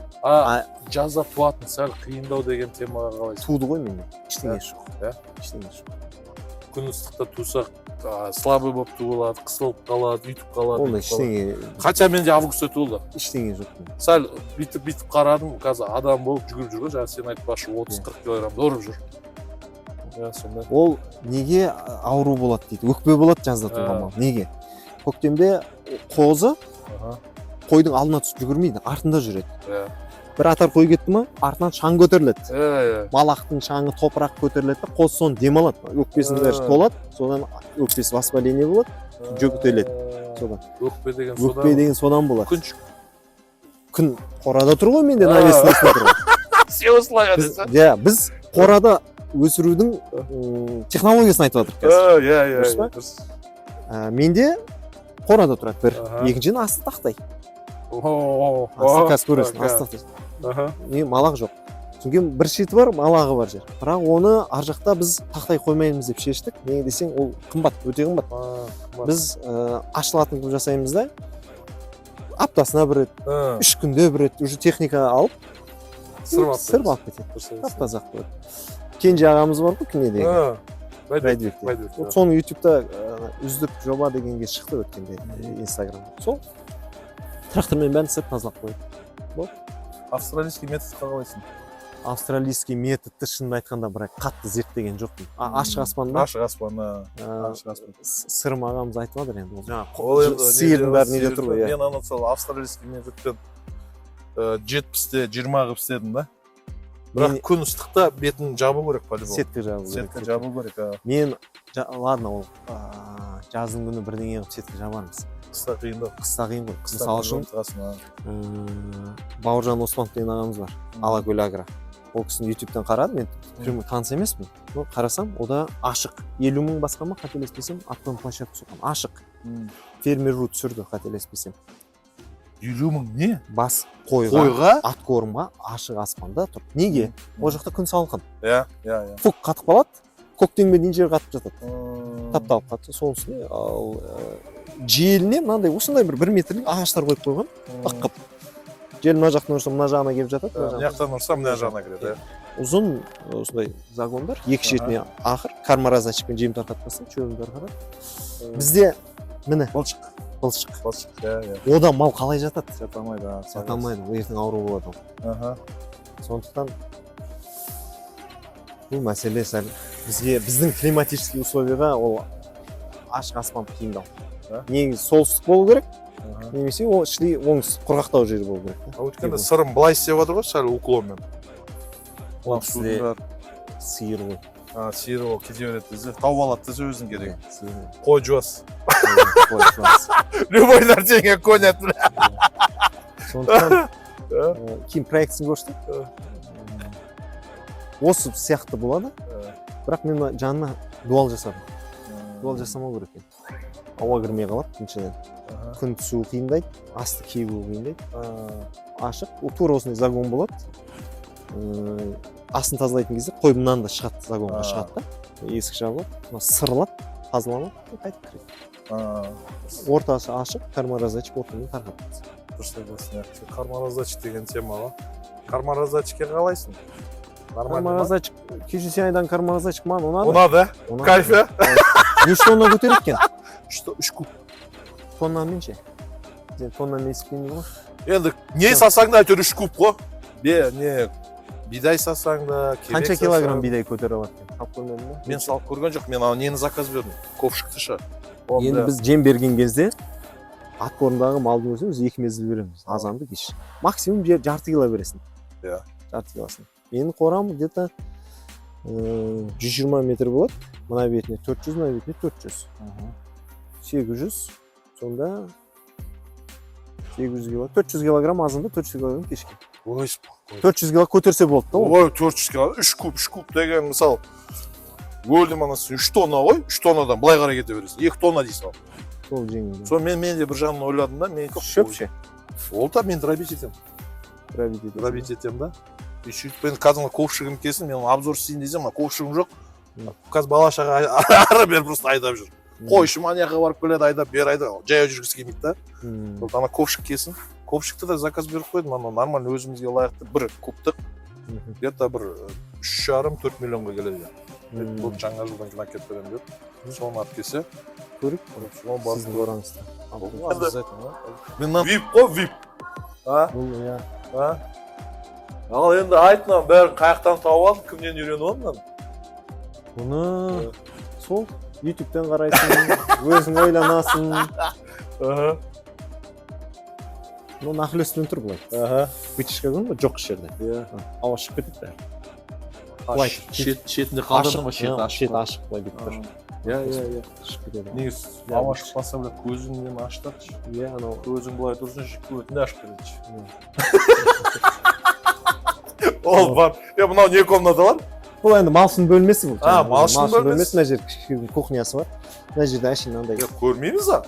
[SPEAKER 1] Жазда туатын сәл қиындау деген темаға қалайсың?
[SPEAKER 2] Туды ғой менде. Ештеңе жоқ.
[SPEAKER 1] Иә?
[SPEAKER 2] Ештеңе жоқ.
[SPEAKER 1] Күн ыстықта тусақ, слабый болып туылады, қысылып қалады, үйтіп қалады.
[SPEAKER 2] Онда ештеңе.
[SPEAKER 1] Хотя менде августта туылды.
[SPEAKER 2] Ештеңе жоқ.
[SPEAKER 1] Сәл бүйтіп қарадым, қазір адам болып жүгіріп жүр ғой, жаңа сен айтпақшы 30-40 килограммды ұрып жүр. Сонда.
[SPEAKER 2] Ол неге ауру болады дейді. Өкпе болады жазда туған мал. Неге? Көктемде қозы қойдың алдына түсіп жүгірмейді, артында жүреді. Бір атар қой кетті ма, артынан шаң көтеріледі. Малақтың шаңы топырақ көтеріледі, қоз соны демалады. Өкпесінің бәрі толады, содан өкпесі воспаление болады, жөтеледі. Содан. Өкпе деген содан болады. Күн қорада тұр ғой, менде навестің үстінде тұр ғой.
[SPEAKER 1] Сен осылай айтасың.
[SPEAKER 2] Иә, біз қорада өсірудің технологиясын айтып жатырмыз.
[SPEAKER 1] Иә.
[SPEAKER 2] Менде қорада тұрады бір. Екіншіден астық тақтай. Астық қазір көресің, астық тақтай. Малақ жоқ. Содан бір шеті бар, малағы бар жер. Бірақ оны ар жақта біз тақтай қоймаймыз деп шештік. Неге десең, ол қымбат, өте қымбат. Біз ашылатын қылып жасаймыз да, аптасына бір рет, 3 күнде бір рет уже техника алып, сырып алып кетеді. Тап-таза қылып. Кенже ағамыз бар ғой, кімне деген. Байдыбекте. Соны ютубта үздік жоба дегенге шықты өткенде инстаграмда. Сол трактормен бәрін сырып тазалап қойды.
[SPEAKER 1] Австралийский методқа қалайсың?
[SPEAKER 2] Австралийский методты шынын айтқанда бірақ қатты зерттеген жоқпын. Ашық аспанда.
[SPEAKER 1] Ашық аспанда.
[SPEAKER 2] Сырым ағамыз айтып жатыр енді. Жаңағы сиырдың бәрі неде тұр ғой.
[SPEAKER 1] Мен ана сол австралийский методпен 70-те 20 қылып істедім да. Бірақ күн ыстықта бетін жабу керек по-любому.
[SPEAKER 2] Сетка жабу керек.
[SPEAKER 1] Сетка жабу керек.
[SPEAKER 2] Мен ладно, ол жаздың күні бірдеңе қылып сетка жабармыз.
[SPEAKER 1] Қыста қиын да.
[SPEAKER 2] Қыста қиын ғой. Мысалы үшін Бауыржан Оспанов деген ағамыз бар. Алакөл агро. Ол кісіні ютубтан қарадым, мен прямо таныс емеспін. Но қарасам, ода ашық. 50 мың басқа ма, қателеспесем, аттан площадка соққан. Ашық. Фермер.ру түсірді, қателеспесем.
[SPEAKER 1] 50 мың не?
[SPEAKER 2] Бас қойға, ат қорымға ашық аспанда тұр. Неге? Ол жақта күн салқын.
[SPEAKER 1] Иә.
[SPEAKER 2] Фук қатып қалады, көктемге дейін жер қатып жатады. Тапталып қатты. Соның үстіне ал желіне мынандай осындай бір метрлік ағаштар қойып қойған. Ыққып. Жел мына жақтан ұрса мына жағына келіп жатады.
[SPEAKER 1] Мына жақтан ұрса мына жағына кіреді.
[SPEAKER 2] Ұзын осындай загондар, екі шетіне ақыр, кармаразачпен жем тарқатпасын, шөбін тарқатады. Бізде міне былшық. Одан мал қалай жатады? Жатамайды. Ертең ауру болады. Сондықтан бұл мәселе сәл біздің климатический условияға ол ашық аспан қиындау. Негізі солтүстік болу керек, немесе ол іштей оңтүстік құрғақтау жері болу керек.
[SPEAKER 1] Өйткені сырым былай істеп жатыр ғой, сәл уклонмен.
[SPEAKER 2] Ол сізде сиыр ғой.
[SPEAKER 1] Сиыр ол кете береді десе, тауып алады десе өзің керек. Қой жуас. Любой нәрсеге көнеді.
[SPEAKER 2] Сондықтан кейін проектісін көрсетіп, осы сияқты болады, бірақ мен жанына дуал жасадым. Дуал жасамау керек екен. Ауа кірмей қалады, күншеден. Күн түсу қиындайды, асты кебу қиындайды. Ашық, тура осындай загон болады. Астын тазалайтын кезде қой мұнан да шығады, загонға шығады да. Есік жабылады, сырылады, тазаланады, қайтып кіреді. Ортасы ашық, кармаразачик ортамен тарқатады.
[SPEAKER 1] Дұрыс. Кармаразачик деген тема ба? Кармаразачикке қалайсың?
[SPEAKER 2] Кармаразачик, кеше сен айдан кармаразачик маған ұнады.
[SPEAKER 1] Ұнады? Кайфы?
[SPEAKER 2] Неше тонна көтереді екен?
[SPEAKER 1] 3 куб.
[SPEAKER 2] Тоннамен ше? Сен тоннамен есептейміз ғой?
[SPEAKER 1] Енді не сасаң да әйтеуір 3 куб қой. Не бидай сасаң да, керек
[SPEAKER 2] қанша килограмм бидай көтере алады екен? Салып көрмедің бе?
[SPEAKER 1] Мен салып көрген жоқ, мен нені заказ бердім? Ковшикті ше.
[SPEAKER 2] Енді біз жем берген кезде ат қорындағы малдың өзін 2 мезгіл береміз. Азанды кеш. Максимум жарты кило бересің.
[SPEAKER 1] Иә.
[SPEAKER 2] Жарты килосын. Менің қорам где-то 120 метр болады. Мына бетіне 400, мына бетіне 400. 800, сонда 800 кило. 400 килограмм азында, 400 килограмм кешке. 400 кило көтерсе болды да.
[SPEAKER 1] Ой, 400 кило, 3 куб деген мысал. Өлдім анасы 3 тонна ғой, 3 тоннадан былай қарай кете бересің. 2 тонна дейсің ал.
[SPEAKER 2] Сол жеңіл.
[SPEAKER 1] Сол мен де бір жағынан ойладым да, мен
[SPEAKER 2] шөп ше.
[SPEAKER 1] Ол да мен дробить етем
[SPEAKER 2] да.
[SPEAKER 1] сөйтіп енді кәдімгі ковшигім келсін, мен обзор істейін десем, ковшигім жоқ. Қазір бала-шаға ары-бері просто айдап жүр. Қойшым ана жаққа барып келеді, айдап, бері айдап, жаяу жүргісі келмейді да. Сол ана ковшик келсін. Ковшикті де заказ беріп қойдым, ана нормально өзімізге лайықты бір куптық. Где-то бір 3,5-4 миллионға келеді. Бұл жаңа жылдан кейін әкеліп беремін деп. Соны алып келсе,
[SPEAKER 2] көріп,
[SPEAKER 1] сіздің
[SPEAKER 2] ораңызды.
[SPEAKER 1] Мен VIP қой, VIP.
[SPEAKER 2] Бұл, иә.
[SPEAKER 1] Ал енді айтынан бәрін қаяқтан тауып алдым, кімнен үйреніп алдым?
[SPEAKER 2] Бұны сол YouTube-тен қарайсың, өзің ойланасың. Бұл нақыл тұр бұлай. Вытяжка көрдің бе? Жоқ жерде. Ауа шығып кетеді бәрі.
[SPEAKER 1] Шетінде қалдырдың ба?
[SPEAKER 2] Шет ашық былай кетіп тұр.
[SPEAKER 1] Иә.
[SPEAKER 2] Шығып кетеді.
[SPEAKER 1] Негіз ауа шықпаса біле көзіңнен аштыршы.
[SPEAKER 2] Иә, анау.
[SPEAKER 1] Көзің былай тұрсын, көтінде ашып кетеді. Ол бар. Мынау не комната бар?
[SPEAKER 2] Бұл енді малшын бөлмесі бұл.
[SPEAKER 1] Малшын бөлмесі.
[SPEAKER 2] Мына жерде кішкене кухнясы бар. Мына жерде әшейін андай.
[SPEAKER 1] Көрмейміз а?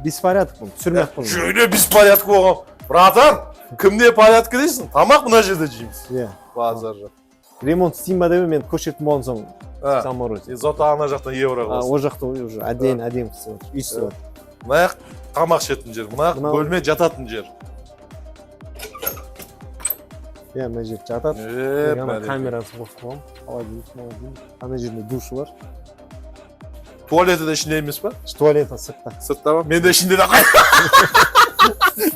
[SPEAKER 2] Беспорядок бұл, түсірмек бұл.
[SPEAKER 1] Жөйле беспорядок болған. Братан, кімде порядок дейсің? Тамақ мына жерде жейміз.
[SPEAKER 2] Иә.
[SPEAKER 1] Базар жоқ.
[SPEAKER 2] Ремонт істейін ба деп мен көшетін болған соң самород.
[SPEAKER 1] Зота ана жақтан евро қыласың.
[SPEAKER 2] О жақта уже әдейі қысып отыр. Үй істеп отыр.
[SPEAKER 1] Мына жақ тамақ ішетін жер, мына жақ бөлме жататын жер.
[SPEAKER 2] Иә, мына жер жатады. Камерасын қосып қойғам. Ана жерде душы бар.
[SPEAKER 1] Туалеті де ішінде емес па?
[SPEAKER 2] Туалеті сыртта.
[SPEAKER 1] Сыртта ба? Мен де ішінде де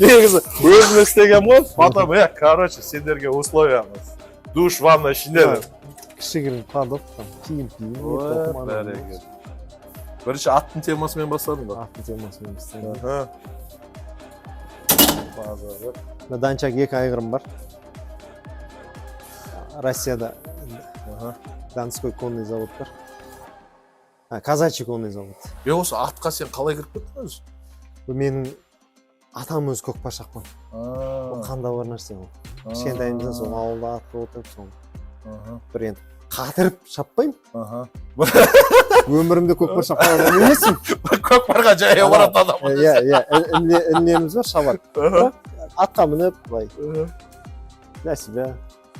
[SPEAKER 1] негізі өзім істеген ғой. Потом, короче, сендерге условиямыз. Душ, ванна ішінде де.
[SPEAKER 2] Кішігірім қадып, киім.
[SPEAKER 1] Бірінші аттың темасымен бастадың ба?
[SPEAKER 2] Аттың темасымен бастадым. Данчак 2 айғырым бар. Россияда Донской конный завод бар. Казачий конный завод.
[SPEAKER 1] Осы атқа сен қалай кіріп кеттің өзі?
[SPEAKER 2] Менің атам өзі көкпар-шапқан. Қанда бар нәрсе ол. Кішкентайымыздан сол ауылда атқа отырып сол. Бір енді қатырып шаппаймын. Өмірімде көкпар шапқан адам емеспін.
[SPEAKER 1] Көкпарға жаяу баратын адам.
[SPEAKER 2] Иә, інеміз бар шабады. Атқа мініп, былай. Нәсібе.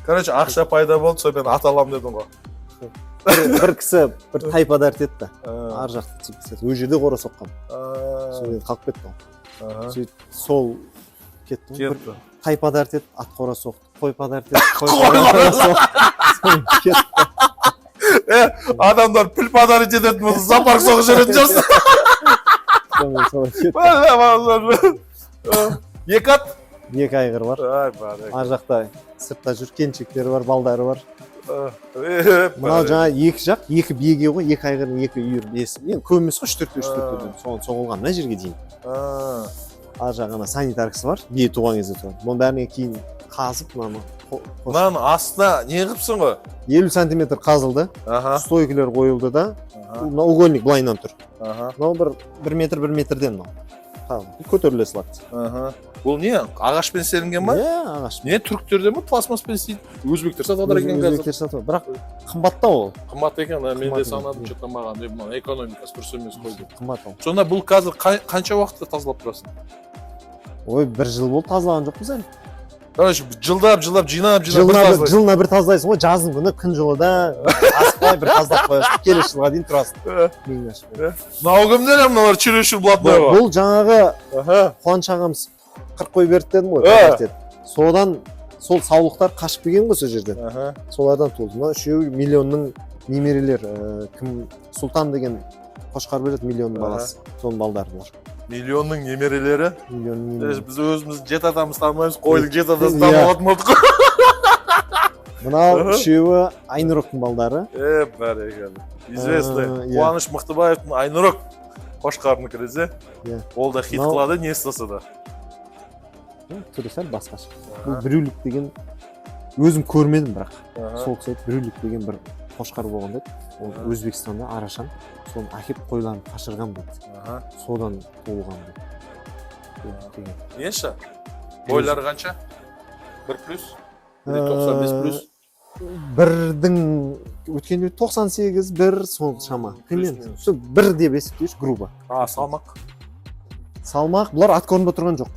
[SPEAKER 1] Короче, ақша пайда болды, сол мен ат алам дедім ғой.
[SPEAKER 2] Бір кісі бір тайпадар етті. Ар жақты тепсет. Өз жерде қора соққан. Сол енді қалып кетті. Сол кетті. Тайпадар етті, ат қора соқты. Қойпадар етті, қойпадар соқты.
[SPEAKER 1] Адамдар піл падар ететін болса, зоопарк соғып жүретін жасын. Екі ат?
[SPEAKER 2] 2 айғыр бар. Ар жақта сыртта жүр, келіншектері бар, балдары бар. Мынау жаңа 2 жақ, 2 биеге ғой, 2 айғырдың 2 үйір бесі. Енді көмес қой 3-4 соған соғылған мына жерге дейін. Ар жағына санитаркасы бар, бие туған кезде тұрады. Бұның бәріне кейін қазып,
[SPEAKER 1] мынаның астына не қыпсың ғой?
[SPEAKER 2] 50 сантиметр қазылды, стойкілер қойылды да, мына угольник былайынан тұр. Мынау 1 метрден мынау. Көтеріле салады.
[SPEAKER 1] Бұл не? Ағашпен істелінген ба?
[SPEAKER 2] Иә, ағашпен.
[SPEAKER 1] Не, түріктерде ме? Пластмаспен істейді? Өзбектер сатады екен қазір.
[SPEAKER 2] Өзбектер сатады, бірақ қымбатта ол.
[SPEAKER 1] Қымбат екен, мен де санадым, что-то маған экономикасы дұрыс емес қойды.
[SPEAKER 2] Қымбат ол.
[SPEAKER 1] Сонда бұл қазір қанша уақытта тазалап тұрасың?
[SPEAKER 2] Ой, 1 жыл болды тазалаған жоқпыз әлі.
[SPEAKER 1] Короче, жылдап, жинап
[SPEAKER 2] жылына бір тазалайсың ғой, жаздың күні күн жылыда асықпай бір тазалап қоясың, келесі жылға дейін тұрасың.
[SPEAKER 1] Мынау кімдер, мыналар чересчур блатной ғой.
[SPEAKER 2] Бұл жаңағы Қуаныш ағамыз 40 қой берді дедім ғой. Содан сол саулықтар қашып келген ғой сол жерден. Солардан туылды. Мына үшеуі миллионның немерелер, кім Сұлтан деген қошқар береді, миллионның баласы. Соның балдары бар.
[SPEAKER 1] Миллионның немерелері?
[SPEAKER 2] Миллионның немерелері.
[SPEAKER 1] Біз өзіміз жет атамыз танымаймыз, қойдың жет атамыз танымалатын болдық.
[SPEAKER 2] Мынау үшеуі Айнұрықтың балдары.
[SPEAKER 1] Бәрекелді. Известный. Қуаныш Мықтыбаевтың Айнұрық қошқарының кірізе. Ол да хит қылады, не істаса да.
[SPEAKER 2] Түрі сәл басқаша. Бұл Брюлик деген, өзім көрмедім бірақ. Сол кісі Брюлик деген бір қошқар болған деді. Ол Өзбекстанда Арашан. Соны әкеп қойларын қашырған дейді. Содан туылған дейді.
[SPEAKER 1] Неші? Бойлары қанша? 1+? 95+?
[SPEAKER 2] Бірдің өткенде 98, 1 сол шама. Сол 1 деп есептейш, грубо.
[SPEAKER 1] Салмақ?
[SPEAKER 2] Салмақ, бұлар ат көрінбей тұрған жоқ.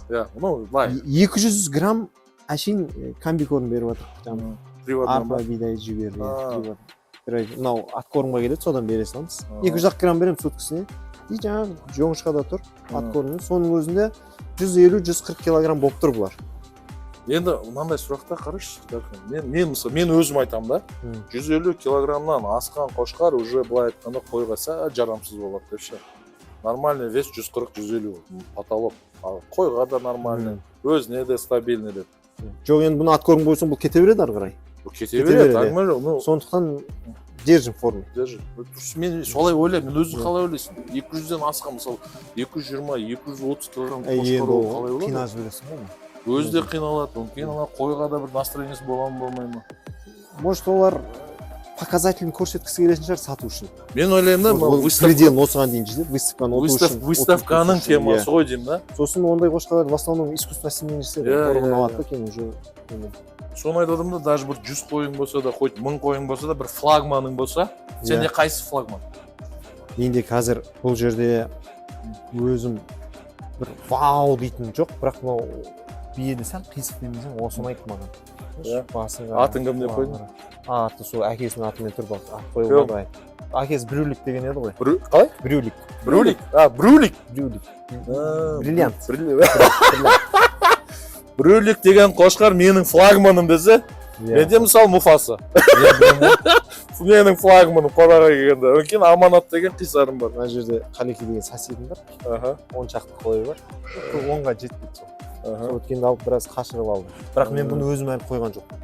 [SPEAKER 1] 200
[SPEAKER 2] грамм әшейін комбикорм беріп жатыр жаңағы
[SPEAKER 1] Приватный
[SPEAKER 2] арпа бидай жіберді мынау аткормға келеді содан бере саламыз 200 грамм беремін суткасына и жаңағы жоңышқада тұр аткормның соның өзінде 150-140 килограмм болып тұр бұлар.
[SPEAKER 1] Енді мынандай сұрақта қарашы, мен өзім айтамын да, 150 килограммнан асқан қошқар уже былай айтқанда қойға сәл жарамсыз болады деп ше. Нормальный вес 140-150 потолок. Қойға да нормальный, өзіне де стабильный деп.
[SPEAKER 2] Жоқ енді бұны аткорм қойсаң бұл кете береді ары қарай.
[SPEAKER 1] Кете береді, әңгіме жоқ.
[SPEAKER 2] Сондықтан держим форму.
[SPEAKER 1] Мен солай ойлаймын, мен өзің қалай ойлайсың? 200-ден асқан мысалы 220-230 килограмм қошқар ол қалай болады?
[SPEAKER 2] Қинап жібересің ғой.
[SPEAKER 1] Өзі де қиналады, кейін қойға да бір настроениесі бола ма болмай ма?
[SPEAKER 2] Может олар показателін көрсеткісі келетін шығар сату үшін.
[SPEAKER 1] Мен ойлаймын да,
[SPEAKER 2] предел осыған дейін жетеді, выставканы оту үшін.
[SPEAKER 1] Выставканың темасы ғой деймін да.
[SPEAKER 2] Сосын ондай қошқарлар в основном искусственно семейный жасайды. Торғын алады екен уже.
[SPEAKER 1] Соны айтадым да, даже бір 100 қойың болса да, хоть 1000 қойың болса да, бір флагманың болса, сенде қайсы флагман?
[SPEAKER 2] Менде қазір бұл жерде өзім бір вау дейтін жоқ, бірақ мынау биеде сәл қисық демесең, осы ұнайды маған.
[SPEAKER 1] Атын кім деп қойдың?
[SPEAKER 2] Аты сол әкесінің атымен тұр бақ, ат қойылмады. Әкесі Брюлик деген еді ғой.
[SPEAKER 1] Қалай?
[SPEAKER 2] Брюлик.
[SPEAKER 1] Брюлик? Брюлик.
[SPEAKER 2] Бриллиант.
[SPEAKER 1] Брюлик деген қошқар менің флагманым десе, менде мысалы Муфаса. Менің флагманым қораға келгенде. Өйткені Аманат деген қисарым бар.
[SPEAKER 2] Мына жерде Қалеки деген соседім бар. 10 шақты қойы бар. 10-ға жетпейді сол. Сол өткенде алып біраз қашырып алды. Бірақ мен бұны өзім әлі қойған жоқпын.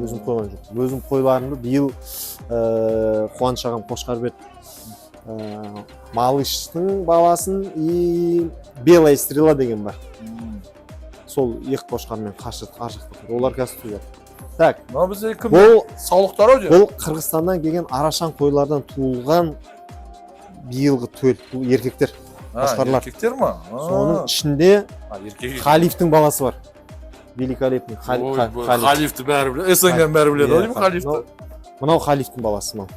[SPEAKER 2] Өзім қойларымды биыл Қуаныш ағам қошқарбет Малыштың баласын и Белая стрела деген бар. Сол екі қошқармен қашырдық аржақтық. Олар қазір туып. Так.
[SPEAKER 1] Мына бізде кім? Бұл саулықтар ау?
[SPEAKER 2] Бұл Қырғызстаннан келген арашан қойлардан туылған биылғы төл еркектер. Қошқарлар.
[SPEAKER 1] Еркектер ма?
[SPEAKER 2] Соның ішінде Халифтің баласы бар. Великолепный Халиф.
[SPEAKER 1] Халифті бәрі біледі. СНГ-ның бәрі біледі ғой деймін Халифті.
[SPEAKER 2] Мынау Халифтің баласы мынау.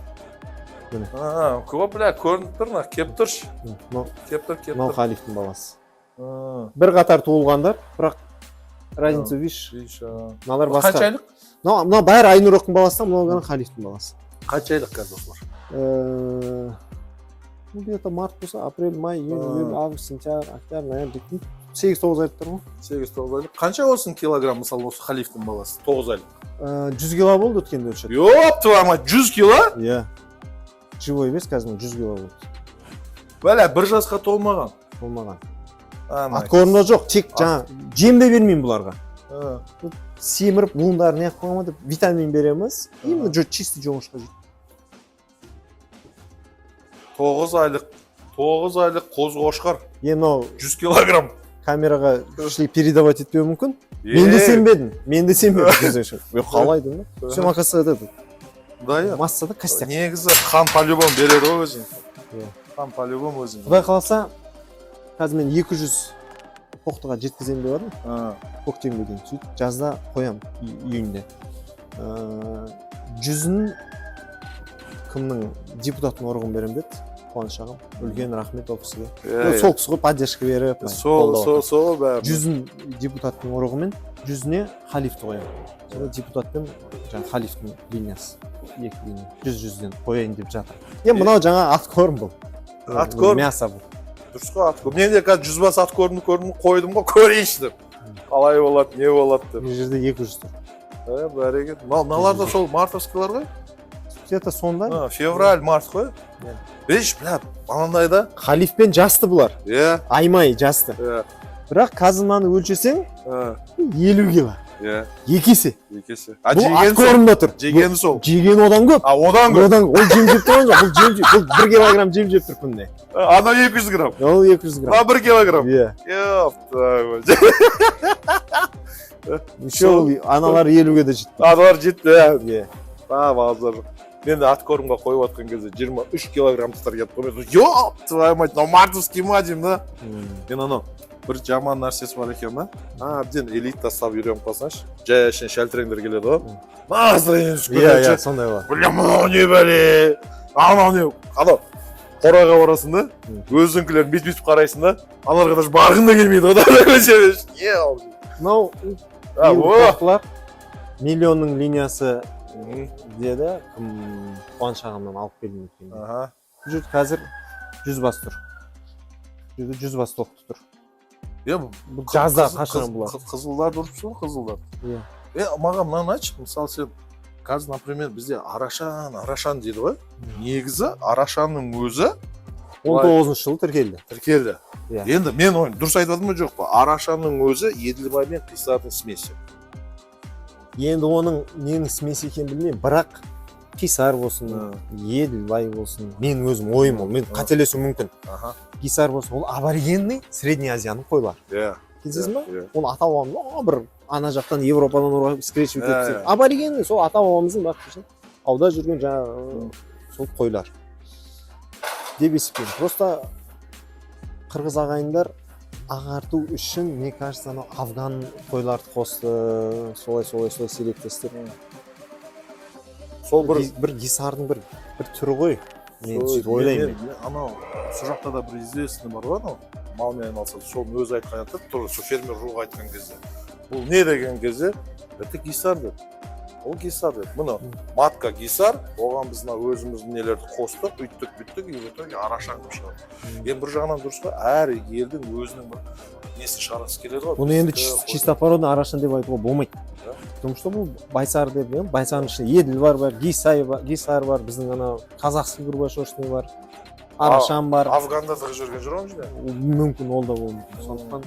[SPEAKER 1] Көп бля, көрініп тұр, кеп тұршы. Кеп тұр.
[SPEAKER 2] Мынау Халифтің баласы. Бір қатар туылғандар, бірақ разница виш. Мыналар басқа.
[SPEAKER 1] Қанша айлық?
[SPEAKER 2] Мынау бәрі Айнұрықтың баласы, мынау ғана Халифтің баласы.
[SPEAKER 1] Қанша айлық қазір осылар?
[SPEAKER 2] Где-то март болса, апрель, май, июнь, август, сентябрь, октябрь, ноябрь, 8-9 айлық тұр ғой.
[SPEAKER 1] 8-9 айлық. Қанша болсын килограмм мысалы осы Халифтің баласы? 9 айлық.
[SPEAKER 2] 100 кило болды өткенде өлшеді.
[SPEAKER 1] Йоп, твою мать, 100 кило?
[SPEAKER 2] Иә. Живой емес, қазір 100 кило болды.
[SPEAKER 1] Бәлә, бір жасқа толмаған.
[SPEAKER 2] Аткорымда жоқ, тек жаңа жемде бермеймін бұларға. Семіріп, буындарын неғып қойма деп витамин береміз. Именно чисто жоңышқа жейді.
[SPEAKER 1] 9 айлық қоз қошқар.
[SPEAKER 2] Мынау
[SPEAKER 1] 100 килограмм.
[SPEAKER 2] Камераға передавать етпеу мүмкін. Мен де сенбедім. Қалай деймін. Сөмақасы өтеді. Массада костяк.
[SPEAKER 1] Негізі қан по-любому береді ғой өзің. Қан по-любому өзің.
[SPEAKER 2] Құдай қаласа, қазір мен 200 тоқтыға жеткізем деп едім. Көктемге дейін сөйтіп жазда қоям июньде. 100-ін кімнің депутаттың орғын берем деді. Қуаныш ағам. Үлкен рахмет ол кісіге. Сол кісі ғой поддержка беріп.
[SPEAKER 1] Сол бәрі.
[SPEAKER 2] 100-ін депутаттың орғымен 100-не Халифті қоям. Депутаттың Халифтің линиясы. 2 линия. 100-100-ден қояйын деп жатыр. Мынау жаңа аткорм бұл.
[SPEAKER 1] Аткорм?
[SPEAKER 2] Мясо бұл.
[SPEAKER 1] Дұрыс қой аткорм. Мен де қазір 100 бас аткормды қойдым ғой, көрейінші деп. Қалай болады, не болады деп.
[SPEAKER 2] Бұл жерде 200 тұр.
[SPEAKER 1] Бәрекет. Мыналар да сол мартовскілар ғой?
[SPEAKER 2] Где-то сонда.
[SPEAKER 1] Февраль, март қой? Беш, бля, анандайда.
[SPEAKER 2] Халифпен жасты бұлар. Аймай жасты. Бірақ қазір мынаны өлшесең 50 кило. Екесе. Бұл аткорымда тұр.
[SPEAKER 1] Жегені сол.
[SPEAKER 2] Жегені одан көп.
[SPEAKER 1] Одан көп.
[SPEAKER 2] Ол жем жеп тұрған жоқ. Бұл 1 килограмм жем жеп тұр күнде.
[SPEAKER 1] Ана 200 грамм.
[SPEAKER 2] Ол 200 грамм.
[SPEAKER 1] 1 килограмм.
[SPEAKER 2] Еще аналар 50-ге де жетті.
[SPEAKER 1] Аналар жетті. Базар. Мен де аткормға қойып атқан кезде 23 килограмм тұтар кетіп қоймайды. Йоп, твою мать, мартовский ма деймін да. Мен анау бір жаман нәрсесі бар екен да. Әбден элит тастап үйреніп қалсаңшы. Жай әшейін шәлтіреңдер келеді ғой. Настроение түскенше.
[SPEAKER 2] Сондай бар.
[SPEAKER 1] Бля, мынау не бәле. Анау не. Анау қораға барасың да, өзіңкілерін бет-бет қарайсың да, аналарға даже барғың да келмейді ғой да. Мынау
[SPEAKER 2] миллионның линиясы деді қуаныш ағамнан алып келдім екен. Бұл жерде қазір 100 бас тұр. 100 бас тоқты тұр. Бұл жазда қашан болады?
[SPEAKER 1] Қызылдар дұрыпсың, қызылдар. Маған мынаны айтшы, мысалы сен қазір, например, бізде арашан дейді ғой. Негізі арашанның өзі
[SPEAKER 2] 19-шы жылы
[SPEAKER 1] тіркелді. Енді мен ойын дұрыс айтып жатырмын ба жоқ па? Арашанның өзі Еділбай мен Қисардың смесі.
[SPEAKER 2] Енді оның ненің смесі екенін білмеймін, бірақ Қисар болсын, Еділбай болсын, мен өзім ойым ол, мен қателесуім мүмкін. Қисар болсын, ол аборигенный Средний Азияның қойлар. Келесіз ба? Ол ата-бабамыз бір ана жақтан Европадан орап скречіп өтеді. Аборигенный сол ата-бабамыздың бақытшысы. Ауда жүрген жаңағы сол қойлар. Деп есептеймін. Просто қырғыз ағайындар ағарту үшін, мне кажется, афган қойларды қосты, солай селектестер. Сол бір гисардың бір түрі ғой. Мен сөйтіп ойлаймын.
[SPEAKER 1] Анау сол жақта да бір известный бар ғой, анау малмен айналысады. Сол өзі айтқан еді, сол фермер руға айтқан кезде. Бұл не деген кезде? Это гисар деді. Ол гисар деді. Мұны матка гисар, оған біз өзіміздің нелерді қостық, үйттік, и в итоге арашан қылып шығады. Енді бір жағынан дұрыс па, әр елдің өзінің бір несін шығарғысы келеді ғой.
[SPEAKER 2] Бұны енді чистопородный арашан деп айтуға болмайды. Потому что бұл байсар деп, байсардың ішінде Еділ бар, гисар бар, біздің ана казахский грубошерстный бар, арашан бар.
[SPEAKER 1] Афганда да жүрген жүр оның ішінде?
[SPEAKER 2] Мүмкін ол да болуы. Сондықтан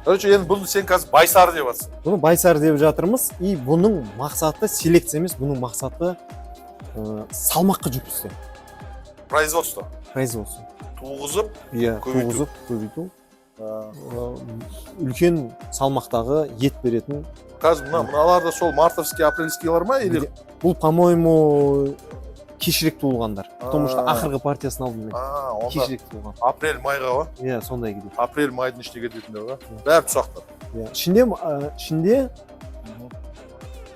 [SPEAKER 1] Короче, енді бұны сен қазір байсар деп жатсың.
[SPEAKER 2] Бұны байсар деп жатырмыз, и бұның мақсаты селекция емес, бұның мақсаты салмаққа жүктесе.
[SPEAKER 1] Производство. Туғызып,
[SPEAKER 2] көбейту. Үлкен салмақтағы ет беретін.
[SPEAKER 1] Қазір мыналарда сол мартовский, апрельскийлар ма или?
[SPEAKER 2] Бұл, по-моему, кешірек туылғандар. Потому что ақырғы партиясын алдым мен. Кешірек туылған.
[SPEAKER 1] Апрель-майға ба?
[SPEAKER 2] Иә, сондай кетеді.
[SPEAKER 1] Апрель-майдың ішіне кететіндер ба? Бәрі тұсақтар.
[SPEAKER 2] Ішінде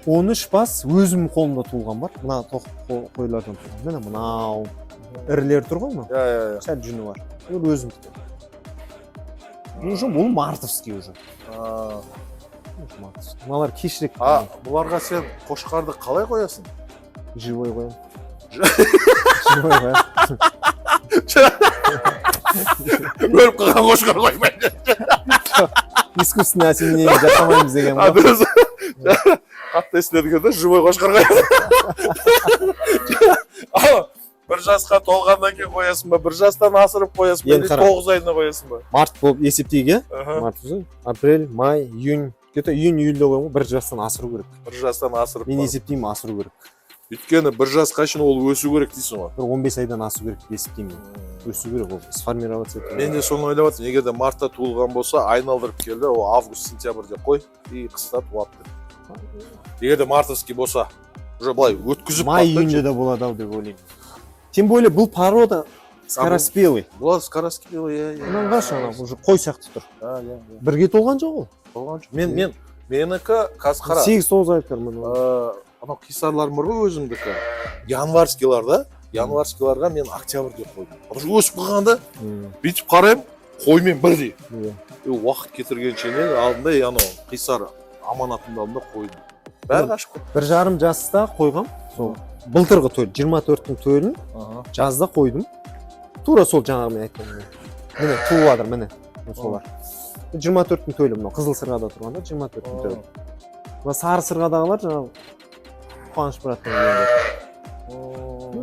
[SPEAKER 2] 13 бас өзім қолымда туылған бар. Мына қойлардан туылған. Міне мынау ірілер тұр ғой мына? Сәл жүні бар. Ол өзім тұтқан. Бұл мартовский уже. Мыналар кешірек.
[SPEAKER 1] Бұларға сен қошқарды қалай қоясың?
[SPEAKER 2] Живой қоям.
[SPEAKER 1] Өліп қалған қошқар қоймайды.
[SPEAKER 2] Искусственный осеменение жасамаймыз деген ба?
[SPEAKER 1] Қатты естіледі, живой қошқар қоясың. Бір жасқа толғаннан кейін қоясың ба? Бір жастан асырып қоясың ба? 9 айына қоясың ба?
[SPEAKER 2] Март болып есептейік, апрель, май, июнь. Где-то июнь-июльде қоймын, бір жастан асыру керек.
[SPEAKER 1] Бір жастан асырып.
[SPEAKER 2] Мен есептеймін, асыру керек.
[SPEAKER 1] Өйткені бір жасқа шын ол өсу керек дейсің ғой.
[SPEAKER 2] Бір 15 айдан асу керек деп есептеймін. Өсу керек ол, сформироваться ету.
[SPEAKER 1] Мен де соны ойлап жатырмын. Егер де мартта туылған болса, айналдырып келді, ол август, сентябрьде қой, и қыста туады. Егер де мартовский болса, уже былай өткізіп
[SPEAKER 2] май, июньде де болады ау деп ойлаймын. Тем более бұл порода скороспелый.
[SPEAKER 1] Бұл скороспелый,
[SPEAKER 2] Мынау қашы, уже қой сияқты тұр. Бірге толған жоқ ол?
[SPEAKER 1] Толған жоқ. Менікі қазір қара.
[SPEAKER 2] 8-9 ай тұр мұны.
[SPEAKER 1] Анау қисарларым бар ғой өзімдікі. Январскийларға мен октябрь деп қойдым. Уже өсіп қалғанда бүйтіп қараймын, қоймен бірдей. Уақыт кетіргенше не алдында анау қисар аманатымды алдында қойдым. Бәрі қашып кетті.
[SPEAKER 2] 1,5 жаста қойғам. Сол былтырғы төл, 24-тің төлін жазда қойдым. Тура сол жаңағы мен айтқан. Міне туылады, міне солар. 24-тің төлі мынау қызыл сырғада тұрғанда 24-тің төлі. Мына сары сырғадағылар жаңағы Қуаныш браттың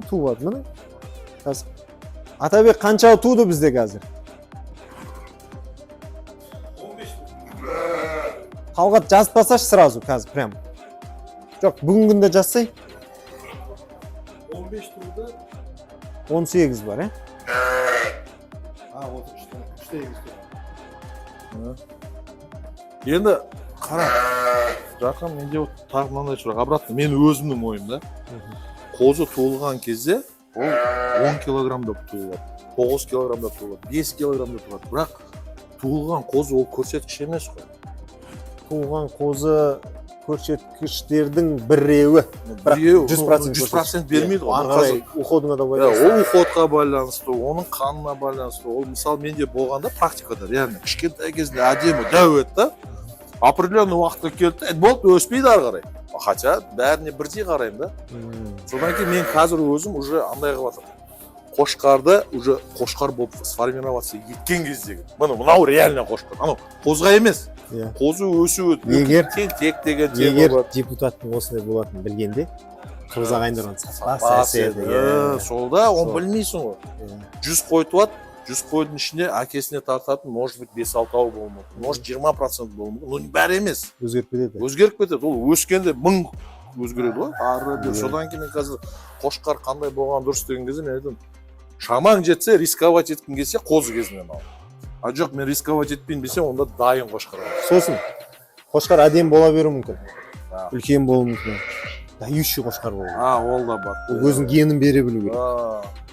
[SPEAKER 2] туылады, міне. Қазір Атабек қаншалы туды бізде қазір?
[SPEAKER 1] 15.
[SPEAKER 2] Талғат жазбасашы сразу қазір прям. Жоқ, бүгін күнде жазсай.
[SPEAKER 1] 15 туды.
[SPEAKER 2] 18 бар,
[SPEAKER 1] Вот 3 туды. Енді қара. Жақын менде тағы мынандай сұрақ. Обратно мен өзімнің ойымда. Қозы туылған кезде ол 10 килограммда туылады, 9 килограммда туылады, 5 килограммда туылады. Бірақ туылған қозы ол көрсеткіш емес қой.
[SPEAKER 2] Туылған қозы көрсеткіштердің біреуі. Бірақ
[SPEAKER 1] 100% бермейді ғой.
[SPEAKER 2] Уходына да байланысты.
[SPEAKER 1] Ол уходқа байланысты, оның қанына байланысты. Ол мысалы менде болғанда практикада реально кішкентай кезінде әдемі дәу еді да. определенный уақытқа келді да болды өспейді ары қарай. Хотя бәріне бірдей қараймын да. Содан кейін мен қазір өзім уже андай қылып жатырмын. Қошқарды уже қошқар болып сформироваться еткен кездегі. Мынау реально қошқар. Анау қозға емес. Қозы өсуі тек деген
[SPEAKER 2] егер депутаттың осындай болатынын білгенде қыз ағайындырған сапасы еді.
[SPEAKER 1] Сол да, оны білмейсің ғой. 100 қой туады, 100 қойдың ішінде әкесіне тартатын, может быть 5-6 болмайды, может 20% болмайды. Ну бәрі емес. Өзгеріп кетеді. Ол өскенде 1000 өзгереді ғой. Ары содан кейін қазір қошқар қандай болған дұрыс деген кезде мен айтамын, шамаң жетсе, рисковать еткің келсе қозы кезінен ал. А жоқ, мен рисковать етпейін десем, онда дайын қошқар.
[SPEAKER 2] Сосын қошқар әдемі бола беруі мүмкін. Үлкен болуы мүмкін. Дающий қошқар болу.
[SPEAKER 1] Ол да бар.
[SPEAKER 2] Ол өзінің генін бере білу керек.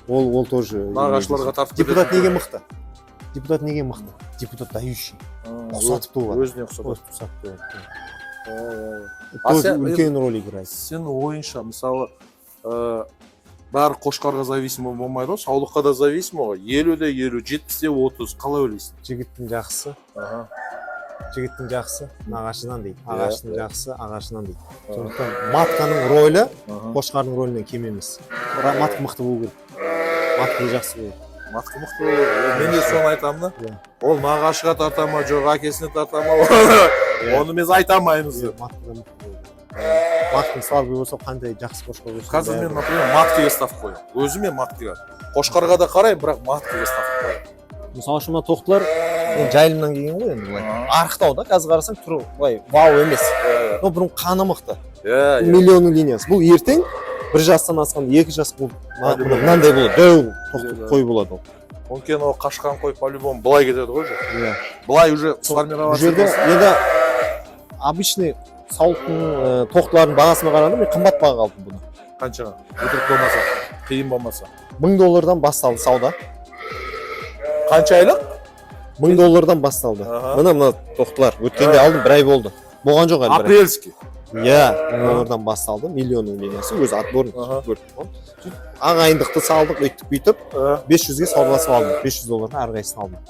[SPEAKER 2] Ол тоже.
[SPEAKER 1] Нағашыларға тартып
[SPEAKER 2] депутат неге мықты? Депутат неге мықты? Депутат дающий. Ұқсатыпты олар.
[SPEAKER 1] Өзіне ұқсатыпты.
[SPEAKER 2] Тоже үлкен роль играет.
[SPEAKER 1] Сен ойынша, мысалы, бәрі қошқарға зависимо болмайды ғой, саулыққа да зависимо ғой. 50-де 50, 70-де 30. Қалай ойлайсың?
[SPEAKER 2] Жігіттің жақсы, нағашынан дейді. Ағашының жақсы, ағашынан дейді. Сондықтан матканың рөлі қошқардың рөлінен кем емес. Матка мықты болу керек. Матка жақсы болу керек.
[SPEAKER 1] Матка мықты болу керек. Мен де соны айтамын да. Ол нағашыға тарта ма, жоқ әкесіне тарта ма, оны мен айтамаймыз.
[SPEAKER 2] Матка мықты болу керек. Матканың салбы болса, қандай жақсы қошқар болса.
[SPEAKER 1] Қазір мен, например, маткаға ставка қоямын. Өзіме маткаға. Қошқарға да қараймын, бірақ маткаға ставка қоямын.
[SPEAKER 2] Мысалы үшін мына тоқтылар жайылымнан келген ғой енді былай. Арықтау да, қазір қарасаң түрі былай вау емес. Но бұрын қаны мықты. Миллионның линиясы. Бұл ертең 1 жастан асқан 2 жас болып мынандай болады. Дәу қой болады ол.
[SPEAKER 1] Онкен ол қашқан қой по-любому былай кетеді ғой же. Былай уже сформироваться.
[SPEAKER 2] Бұл жерде енді обычный сауыттың тоқтылардың бағасына қарағанда мен қымбат бағаға алдым бұны.
[SPEAKER 1] Қаншаға? Өтірік болмаса, қиын болмаса.
[SPEAKER 2] $1000 басталды сауда.
[SPEAKER 1] Қанша айлық?
[SPEAKER 2] $1000 басталды. Мына тоқтылар өткенде алдым, 1 ай болды. Болған жоқ әлі.
[SPEAKER 1] Апрельский.
[SPEAKER 2] $1000 басталды, миллионның линиясы, өзі отборный көрдім. Ағайындықты салдық, өйттік бүйтіп, 500-ге саудаласып алдым. $500 әрқайсысын алдым.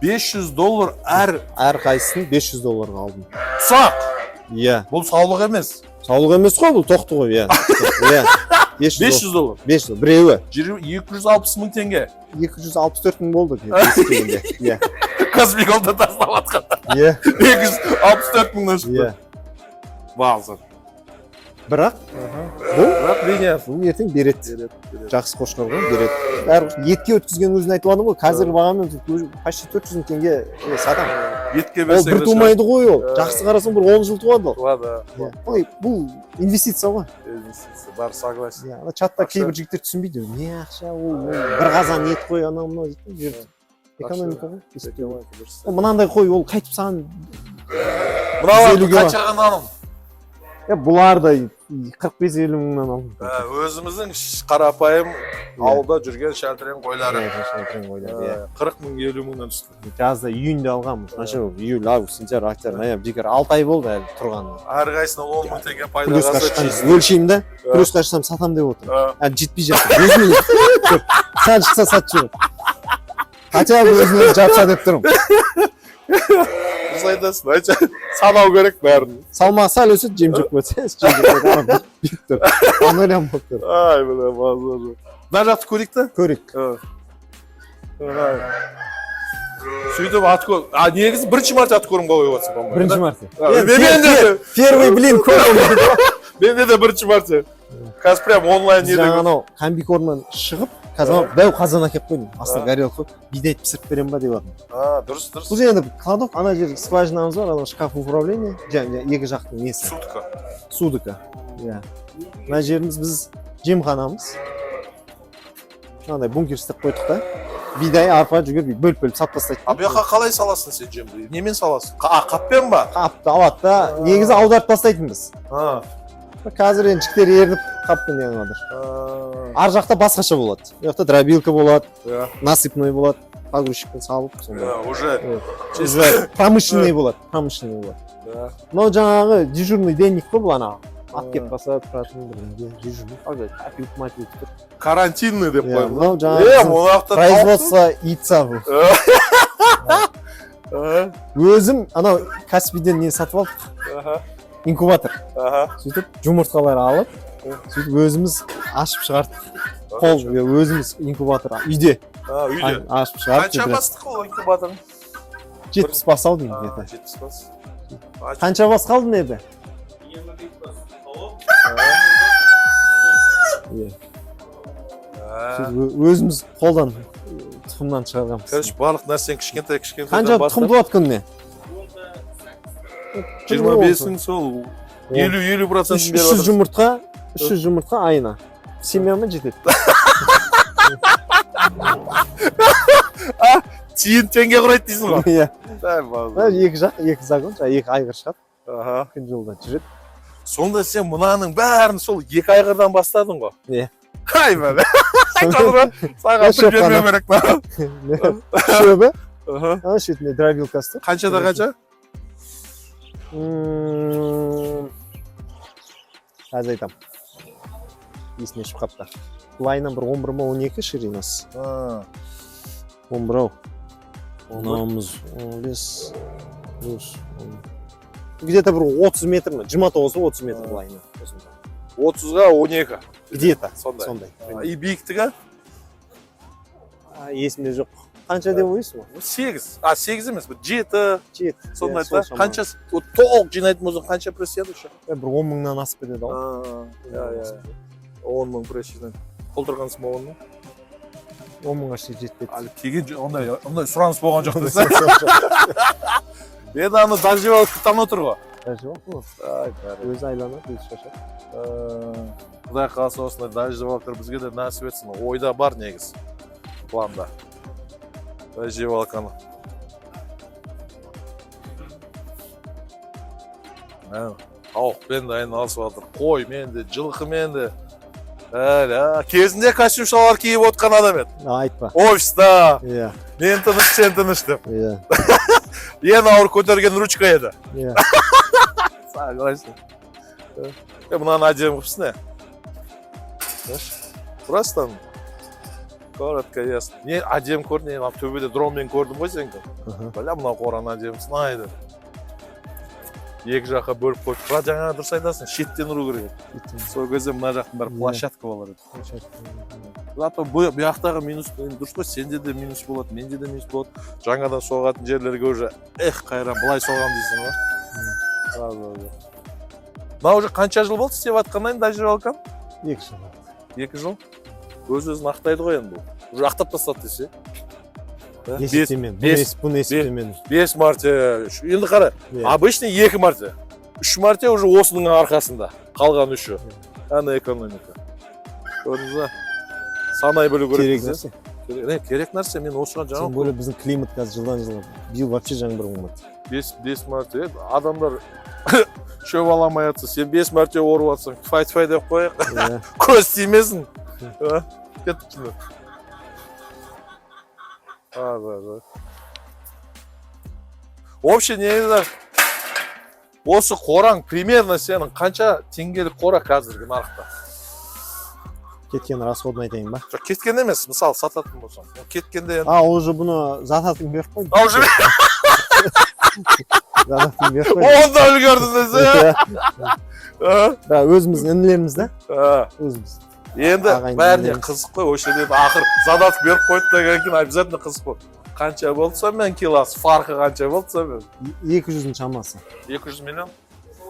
[SPEAKER 1] $500
[SPEAKER 2] әрқайсысын $500 алдым.
[SPEAKER 1] Сақ. Бұл саулық емес.
[SPEAKER 2] Саулық емес қой, бұл тоқты ғой,
[SPEAKER 1] $500.
[SPEAKER 2] $500, біреуі.
[SPEAKER 1] 260 мың теңге.
[SPEAKER 2] 264 мың болды.
[SPEAKER 1] Космиколда тастап атқан. 264 мыңнан шықты. Бағзыр.
[SPEAKER 2] Бірақ
[SPEAKER 1] линиясы.
[SPEAKER 2] Бұл ертең береді. Жақсы қошқар ғой, береді. Етке өткізген өзін айтып алдым ғой, қазіргі бағамен почти 400 мың теңге сатамын.
[SPEAKER 1] Етке берсең
[SPEAKER 2] ол бір тумайды ғой ол. Жақсы қарасаң бір 10 жыл туады ол.
[SPEAKER 1] Туады.
[SPEAKER 2] Бұл инвестиция ғой.
[SPEAKER 1] Инвестиция, бар согласен.
[SPEAKER 2] Чатта кейбір жігіттер түсінбейді. Не ақша ол, бір қазан ет қой анау мынау дейді. Экономика ғой. Мынандай қой ол қайтып саған
[SPEAKER 1] мыналарды қаншаға алдың?
[SPEAKER 2] Бұлар да 45-50 мыңнан алдым.
[SPEAKER 1] Өзіміздің қарапайым ауылда жүрген шәлтірен қойлары. 40 мың, 50 мыңнан түсті.
[SPEAKER 2] Жазда июньде алғанмыз. Қанша болды? Июль, август, сентябрь, октябрь, ноябрь, декабрь. 6 ай болды әлі тұрғанына.
[SPEAKER 1] Әрқайсысына 10 мың теңге пайда қалса.
[SPEAKER 2] Өлшеймін да, плюсқа шықсам сатам деп отырмын. Әлі жетпей жатыр. Өзіме сан шықса сатып жүрмін. Хотя өзіне жатса деп тұрмын.
[SPEAKER 1] Дұрыс айтасың, айтса санау керек бәрін.
[SPEAKER 2] Салмағы сәл өседі, жем жоқ өтсе, жем жоқ өтсе. Анөлем болып тұр.
[SPEAKER 1] Ай, мына маза жоқ. Мына жақты көрейік та?
[SPEAKER 2] Көрейік.
[SPEAKER 1] Сөйтіп аткор... негізі бірінші марте аткорымға қойып жатсың, по-моему.
[SPEAKER 2] Бірінші марте.
[SPEAKER 1] Первый, блин, менде де бірінші марте. Қазір прям онлайн еді.
[SPEAKER 2] Жаңа анау комбикормнан шығып, қазір дәу қазан әкеп қойдым. Астына горелка қойып, бидайт пісіріп берем ба деп жатырмын.
[SPEAKER 1] Дұрыс.
[SPEAKER 2] Бұл енді кладовка, ана жер скважинамыз бар, ана шкаф управление, екі жақтың несі. Судыка. Мына жеріміз біз жемханамыз. Мынандай бункер істеп қойдық та. Бидай, арпа, жүгір бөліп сап тастайды.
[SPEAKER 1] Бұл жаққа қалай саласың сен жемді? Немен саласың? Қаппен ба?
[SPEAKER 2] Қапты алады да, негізі аударып тастайтынбыз. Қазір енді жіктер ерініп қаппен яғынадыр. Ар жақта басқаша болады. Яқта дробилка болады, насыпной болады, погрузчикпен салып.
[SPEAKER 1] Уже
[SPEAKER 2] промышленный болады. Но жаңағы дежурный денник қой бұл ана. Ат кеп баса тұратын бір дежурный. Апилк-матилк тұр.
[SPEAKER 1] Карантинный деп қойым.
[SPEAKER 2] Мынау жаңағы производство яйца бұл. өзім анау Каспийден не сатып алдық, инкубатор. Сөйтіп жұмыртқалар алып, сөйтіп өзіміз ашып шығардық. Қол өзіміз инкубатор үйде.
[SPEAKER 1] Үйде.
[SPEAKER 2] Ашып шығардық.
[SPEAKER 1] Қанша бастық ол инкубаторын?
[SPEAKER 2] 70 бас алдым.
[SPEAKER 1] 70 бас.
[SPEAKER 2] Қанша бас қалдың еді? Өзіміз қолдан тұқымнан шығарғанбыз.
[SPEAKER 1] Короче, барлық нәрсен кішкентай
[SPEAKER 2] қанша тұқым туады күніне?
[SPEAKER 1] 25-ің сол 50%
[SPEAKER 2] 300 жұмыртқа айына. Семьямен жетеді.
[SPEAKER 1] Тиын теңге құрайды дейсің ғой?
[SPEAKER 2] Иә.
[SPEAKER 1] Екі
[SPEAKER 2] загон, екі айғыр шығады. Күн жылда жүреді.
[SPEAKER 1] Сонда сен мынаның бәрін сол екі айғырдан бастадың ғой?
[SPEAKER 2] Иә.
[SPEAKER 1] Ай бәле. Саған бір бермеу керек па?
[SPEAKER 2] Шөбі. Шетінде дробилкасы.
[SPEAKER 1] Қаншада қанша?
[SPEAKER 2] Қазір айтам. Есіне шығып қапта. Лайынан бір 11 ма 12 ширинасы. 11-ау. Онауымыз 15. Где-то бір 30 метр ма? 29-30 метр лайынан.
[SPEAKER 1] 30-ға 12.
[SPEAKER 2] Где-то.
[SPEAKER 1] Сондай. И биіктігі?
[SPEAKER 2] Есімде жоқ. Қанша деп ойсың ғой?
[SPEAKER 1] 8. 8 емес, 7. Сондай да? Қанша толық жинайтын болсаң қанша пресс еді еще?
[SPEAKER 2] Бір 10 мыңнан асып кетеді ау.
[SPEAKER 1] 10 мың пресс жинайды. Қолдырғансың ба 10 мың?
[SPEAKER 2] 10 мыңға жетпеді.
[SPEAKER 1] Әлі келген ондай сұраныс болған жоқ десе. Енді аны дождеваловка там отыр ғой.
[SPEAKER 2] Дождеваловка? Өзі айланады, өзі шашады.
[SPEAKER 1] Құдай қаласа осындай дождеваловкалар бізге де нәсіп етсін. Ойда бар негіз. Планда. Дождеваловканы. Тауықпен де айналысып жатыр. Қой мен де, жылқы мен де. Кезінде костюм шалбар киіп отқан адам еді.
[SPEAKER 2] Айтпа.
[SPEAKER 1] Офиста.
[SPEAKER 2] Иә.
[SPEAKER 1] Мен тыныш, сен тыныш деп.
[SPEAKER 2] Иә.
[SPEAKER 1] Ең ауыр көтерген ручка еді.
[SPEAKER 2] Иә.
[SPEAKER 1] Согласен. Мынаны әдемі қыпсың, просто коротко ясно. Не әдемі көрдің, мен төбеде дронмен көрдім ғой сенгі. Бәлі мына қораны әдемісін айды. Екі жаққа бөліп қойып, бірақ жаңа дұрыс айтасың, шеттен ұру керек. Сол кезде мына жақтың бәрі площадка болар еді. Зато бұяқтағы минус дұрыс қой, сенде де минус болады, менде де минус болады. Жаңадан соғатын жерлерге уже, қайран, былай соған дейсің ғой. Мына уже қанша жыл болды істеп атқаннан дождеваловканы?
[SPEAKER 2] 2 жыл.
[SPEAKER 1] 2 жыл? Өз-өзін ақтайды ғой енді бұл. Уже ақтап тастады десе.
[SPEAKER 2] Есептемен. Бұны есептемен.
[SPEAKER 1] 5 марте. Енді қара, обычный 2 марте. 3 марте уже осының арқасында. Қалған 3-і. Әні экономика. Көрдіңіз ба? Санай білу керек.
[SPEAKER 2] Керек нәрсе.
[SPEAKER 1] Керек нәрсе, мен осыған жаңа.
[SPEAKER 2] Тем более біздің климат қазір жылдан жылға. Биыл вообще жаңбыр болмады.
[SPEAKER 1] 5 марте. Адамдар шөп аламай жатса, сен 5 марте орып жатсың. Фай деп қояйық. Көз тимесін. Кеттік şimdi. Вообще негізі осы қораң примерно сенің қанша теңгелік қора қазіргі нарықта?
[SPEAKER 2] Кеткен расходын айтайын ба?
[SPEAKER 1] Жоқ, кеткен емес, мысалы сататын болсаң. Кеткенде енді...
[SPEAKER 2] Уже бұны зататын беріп қойды.
[SPEAKER 1] Уже
[SPEAKER 2] зататын беріп қойды.
[SPEAKER 1] Онда үлгердің десе.
[SPEAKER 2] Өзіміздің інілеріміз да? Өзіміз.
[SPEAKER 1] Енді бәріне қызық қой, осы жерде ақыр задатып беріп қойды деген кейін обязательно қызық қой. Қанша болса мен киласы, фарқы қанша болса мен?
[SPEAKER 2] 200-дің шамасы.
[SPEAKER 1] 200 миллион?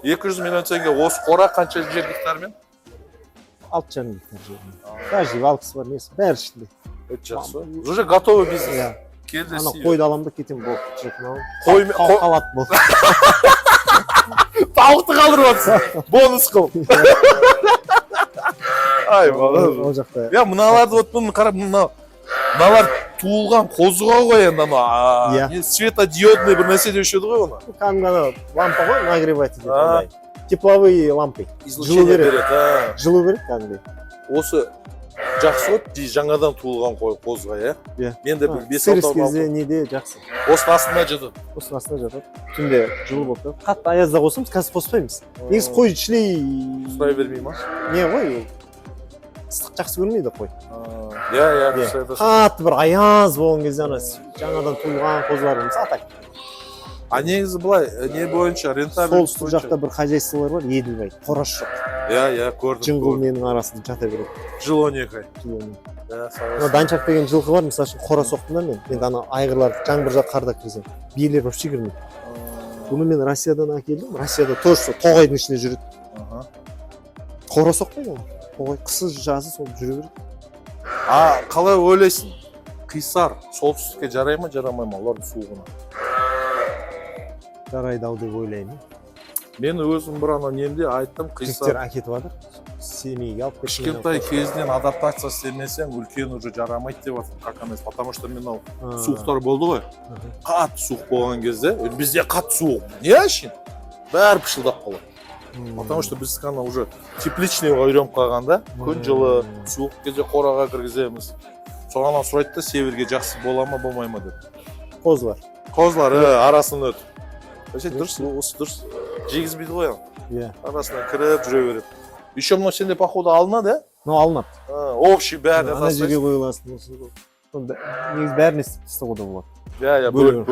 [SPEAKER 1] 200 миллион теңге осы қора қанша жер гектармен?
[SPEAKER 2] 6,5 гектар жермен. Дождевалкасы бар, несі, бәрі ішінде.
[SPEAKER 1] Өте жақсы. Уже готовый бизнес.
[SPEAKER 2] Ана қойды аламын да кетем болды.
[SPEAKER 1] Қалат
[SPEAKER 2] болды.
[SPEAKER 1] Тауықты қалдырып отырсың. Бонус қыл. Ай, балам.
[SPEAKER 2] Ол жақта.
[SPEAKER 1] Я мыналарды вот бұны қарап, мыналар туылған қозыға ғой енді светодиодный бір нәрсе деуші еді ғой оны.
[SPEAKER 2] Кәдімгі лампа ғой, нагреватель деп. Тепловые лампы. Жылу береді. Жылу береді кәдімгі.
[SPEAKER 1] Осы жақсы ғой, жаңадан туылған қозыға, иә? Мен де бір 5-6
[SPEAKER 2] сырыс кезде неде жақсы.
[SPEAKER 1] Осының астында жатады.
[SPEAKER 2] Осының астында жатады. Түнде жылы болып тұрады. Қатты аязда қосамыз, қазір қоспаймыз. Негізі қой шілей...
[SPEAKER 1] Сұрай бермей ма?
[SPEAKER 2] Не ғой, ыстық жақсы көрмейді қой.
[SPEAKER 1] Иә.
[SPEAKER 2] Қатты бір аяз болған кезде жаңадан туылған қозыларымыз атайды.
[SPEAKER 1] А негізі былай не бойынша рентабельность
[SPEAKER 2] солтүстік жақта бір хозяйстволар бар, еділбай қораш жоқ,
[SPEAKER 1] иә көрдім
[SPEAKER 2] жыңғыл менің арасында жата береді.
[SPEAKER 1] жыл 12 ай
[SPEAKER 2] Мына Данчак деген жылқы бар, мысалы үшін қора соқтым да мен. Енді ана айғырларды жаңбыр жақ қарда кіргіземін. Биелер вообще кірмейді. Бұны мен Россиядан әкелдім. Россияда тоже сол тоғайдың ішінде жүреді. Қора соқпайды ол. Тоғай қысы жазы сол жүре береді.
[SPEAKER 1] А қалай ойлайсың? Қисар солтүстікке жарай ма, жарамай ма? Олардың суығына.
[SPEAKER 2] Жарайды ау деп ойлаймын.
[SPEAKER 1] Мен өзім бір ана немде айттым,
[SPEAKER 2] Жігіттер
[SPEAKER 1] қисар
[SPEAKER 2] әкетіп жатыр. Семейге алып кетіп.
[SPEAKER 1] кішкентай кезінен адаптация істемесең үлкен уже жарамайды деп жатыр. Как емес, потому что мен ал суықтар болды ғой. Қатты суық болған кезде, бізде қатты суық. Не үшін? Бәрі пышылдап қалады. Потому что біз қана уже тепличныйға үйреніп қалғанда, күн жылы суық кезде қораға кіргіземіз. Соған сұрайды да, северге жақсы бола ма, болмай ма деп.
[SPEAKER 2] Қозылар.
[SPEAKER 1] Қозылар арасын өтіп. Дұрыс, осы дұрыс. Жегізбейді ғой.
[SPEAKER 2] Иә.
[SPEAKER 1] Арасына кіріп жүре береді. Еще мынау сенде походу алынады, ә?
[SPEAKER 2] Ну алынады.
[SPEAKER 1] Общий бәріне
[SPEAKER 2] Ана жерге қойыласың. Негізі бәріне істеуге де болады.
[SPEAKER 1] Иә, бөліп.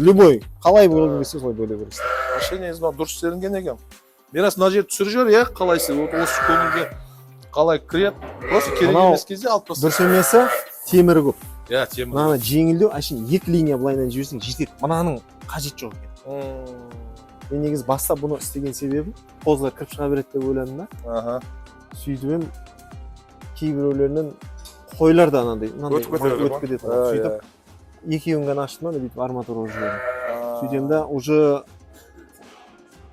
[SPEAKER 2] Любой. Қалай болу керсе солай бөле бересің.
[SPEAKER 1] Вообще негізі дұрыс істелінген екен. Мирас мына жерді түсіріп жібер, иә, қалайсың? Осы көңілге қалай кіреді? Просто керек емес кезде алып тастайсың.
[SPEAKER 2] Дұрыс емесі темірі көп.
[SPEAKER 1] Иә, темір.
[SPEAKER 2] Мынаны жеңілдеу, әшейін екі линия былайынан жіберсең жетеді. Мынаның қажет жоқ екен. Мен негізі бастап бұны істеген себебім қозылар кіріп шыға береді деп ойладым да. Сөйтіп ем кейбіреулерінен қойлар да анандай өтіп кетеді. Сөйтіп екеуін ғана аштым да бүйтіп арматураға жібердім. Сөйтем да уже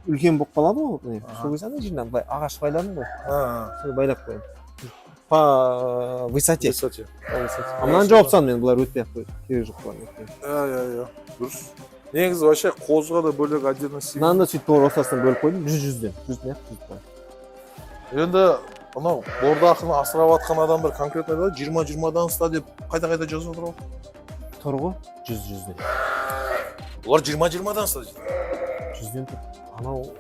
[SPEAKER 2] үлкен болып қалады ғой. Сол кезде ана жерінен былай ағаш байладым ғой. Соны байлап қоямын. По высоте. А мынаны жауып тастадым мен, бұлар өтпей-ақ қойды. Керек жоқ бұлар.
[SPEAKER 1] Иә. Дұрыс. Негізі вообще қозыға да бөлек отдельно сыймайды.
[SPEAKER 2] Мынаны да сөйтіп тоғыр ортасынан бөліп қойдым, 100-100-ден. 100-ден ақ.
[SPEAKER 1] Енді анау бордақыны асырап жатқан адамдар конкретно 20-20-дан ұста деп қайта-қайта жазып отыр ғой.
[SPEAKER 2] Тұр ғой, 100-100-ден.
[SPEAKER 1] Олар 20-20-дан ұста дейді.
[SPEAKER 2] 100-ден тұр. Анау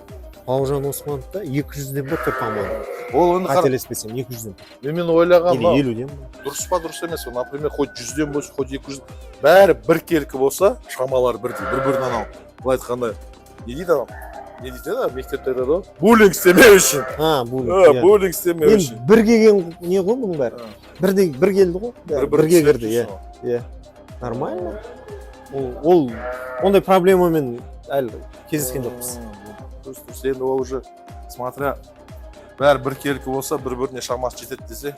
[SPEAKER 2] Бауыржан Османовта 200-ден бір тұр тамағы.
[SPEAKER 1] Ол енді
[SPEAKER 2] қателеспесем 200-ден.
[SPEAKER 1] Мен ойлағам,
[SPEAKER 2] или 50-ден.
[SPEAKER 1] Дұрыс па, дұрыс емес. Например, хоть 100-ден болса, хоть 200. Бәрі бір келкі болса, шамалары бірдей, бір-бірін анау. Былай айтқанда, не дейді анау? Не дейді да, мектепте айтады ғой? Буллинг істемеу үшін. Буллинг істемеу үшін.
[SPEAKER 2] Бір келген не ғой бұның бәрі? Бір келді ғой? Бірге кірді, иә. Нормально. Ол ондай проблемамен әлі кездескен жоқпыз.
[SPEAKER 1] Дұрыс, енді ол уже, смотря, бәрі бір келкі болса, бір-біріне шамасы жетеді десе,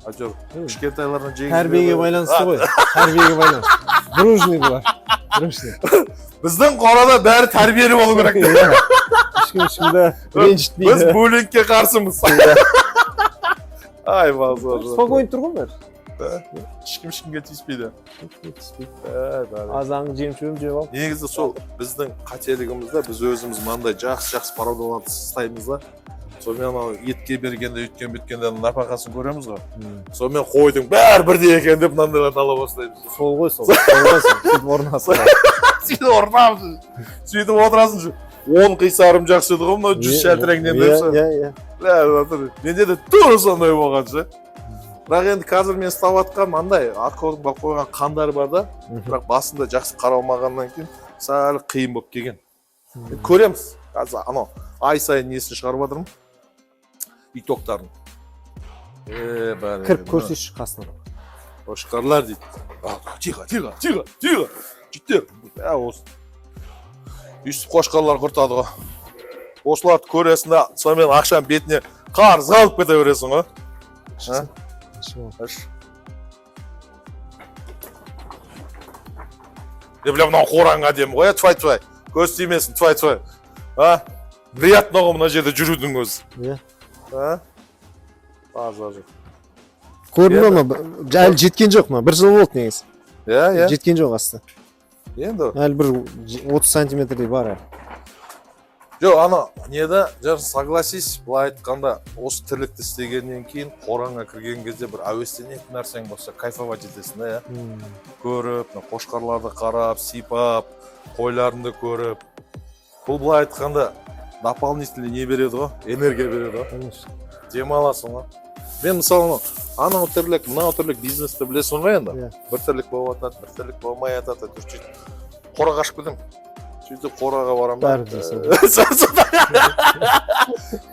[SPEAKER 1] әйтеуір кішкентайлардан жегізбей.
[SPEAKER 2] Тәрбиеге байланысты ғой. Тәрбиеге байланысты. Дружный бұлар. Дружный.
[SPEAKER 1] Біздің қорада бәрі тәрбиелі болу керек.
[SPEAKER 2] Ешкімді ренжітпейді.
[SPEAKER 1] Біз буллингке қарсымыз. Ай, маза.
[SPEAKER 2] Спокойно тұр ғой бәрі.
[SPEAKER 1] Ешкімге тиіспейді.
[SPEAKER 2] Азаңды жем-шөбін жеп алып.
[SPEAKER 1] Негізі сол біздің қателігімізді біз өзіміз мынандай жақсы пародаларды ұстаймыз да. Сонымен анау етке бергенде өйткен-бүткенде нәпақасын көреміз ғой. Сонымен қойдың бәрі бірдей екен деп мынандайларды ала бастаймыз.
[SPEAKER 2] Сол ғой сол. Сөйтіп орнасың.
[SPEAKER 1] Сөйтіп орнамыз. Сөйтіп отырасың. 10 қисарым жақсы еді ғой, мынау 100 шәлтіреңден депсің.
[SPEAKER 2] Иә.
[SPEAKER 1] Менде де тура сондай болған ше. Бірақ енді қазір мен ұстап жатқан мынандай аккордқа қойған қандар бар да, бірақ басында жақсы қаралмағаннан кейін сәл қиын болып келген. Көреміз. Қазір анау ай сайын несін шығарып жатырмын. итоктарын.
[SPEAKER 2] Кіріп көрсеші қасына.
[SPEAKER 1] Қошқарлар дейді. Тихо. Жіттер. Осы. Үстіп қошқарлар құртады ғой. Осыларды көресің да, сонымен ақшам бетіне қарыз қалып кете бересің ғой. Деп мынау қораңға демі ғой, твай. Көз тимесін, твай. Приятно ғой мына жерде жүрудің өзі. База жоқ.
[SPEAKER 2] Көрдің ма? Әлі жеткен жоқ ма? 1 жыл болды негіз.
[SPEAKER 1] Иә.
[SPEAKER 2] Жеткен жоқ асты.
[SPEAKER 1] Енді?
[SPEAKER 2] Әлі бір 30 сантиметрдей бар әлі.
[SPEAKER 1] Жоқ, ана, неде, согласись, былай айтқанда, осы тірлікті істегеннен кейін, қораңға кірген кезде бір әуестенетін нәрсең болса, кайфовать етесің, иә? Көріп, қошқарларды қарап, сипап, қойларынды көріп. Бұл былай айтқанда, дополнительный не береді ғой, энергия береді ғой. Демаласың ғой. Мен мысалы, анау тірлік, мынау тірлік бизнесті білесің ғой енді? Бір тірлік болып атады, бір тірлік болмай атады, қораға ашып кетемін. сөйтіп қораға барамын
[SPEAKER 2] бәрі жасау.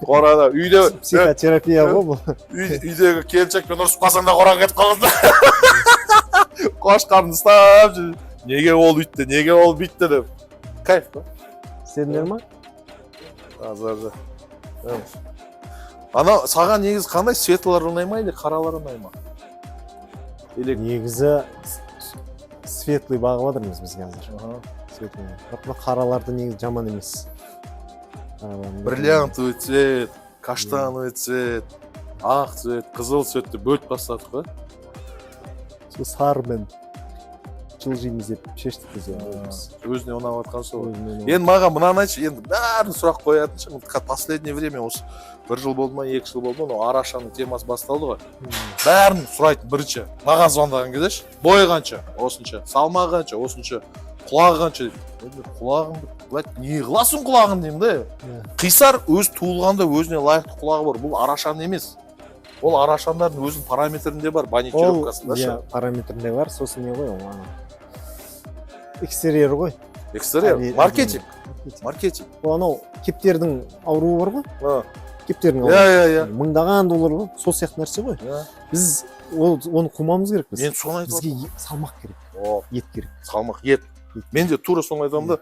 [SPEAKER 1] қорада үйде
[SPEAKER 2] Психотерапия ғой бұл.
[SPEAKER 1] үйдегі келіншекпен ұрысып қалсаң да қораға кетіп қаласың. Қошқарын ұстап жүр. Неге ол үйтті, неге ол бүйтті деп. Кайф па?
[SPEAKER 2] Сендер ма?
[SPEAKER 1] Азар. Ана саған негізі қандай светлар ұнай ма или қаралар ұнай ма?
[SPEAKER 2] Негізі светлый бағып жатырмыз біз қазір. Светлый. Бірақ қараларды негізі жаман емес.
[SPEAKER 1] Бриллиантовый цвет, каштановый цвет, ақ цвет, қызыл цветті бөліп бастадық қой.
[SPEAKER 2] Сол сарымен жылжимыз деп шештік біз.
[SPEAKER 1] Өзіне ұнап жатқан сол. Енді маған мынаны айтшы, енді бәрін сұрақ қоятыншы. Последнее время осы 1 жыл болды ма, 2 жыл болды ма, Арашаның темасы басталды ғой. Бәрін сұрайтын бірінші. Маған звондаған кездеші. Бойы қанша? Осынша. Салмағы қанша? Осынша. Құлағы қанша? Құлағың не қыласың құлағын деймін де. Қисар өз туылғанда өзіне лайықты құлағы бар. Бұл Арашан емес. Ол Арашандардың өзінің параметрінде бар, баникировкасында.
[SPEAKER 2] Иә, параметрінде бар. Сосын не ғой ол? Экстерьер ғой.
[SPEAKER 1] Экстерьер, маркетинг. Маркетинг.
[SPEAKER 2] Ол анау кептердің ауруы бар ғой? Кептердің ауруы.
[SPEAKER 1] Иә.
[SPEAKER 2] $1000 ғой. Сол сияқты нәрсе ғой. Біз оны қумамыз керек біз.
[SPEAKER 1] Мен соны айтып
[SPEAKER 2] бізге салмақ керек. Ет керек.
[SPEAKER 1] Салмақ, ет. Мен де тура соны айтамын да.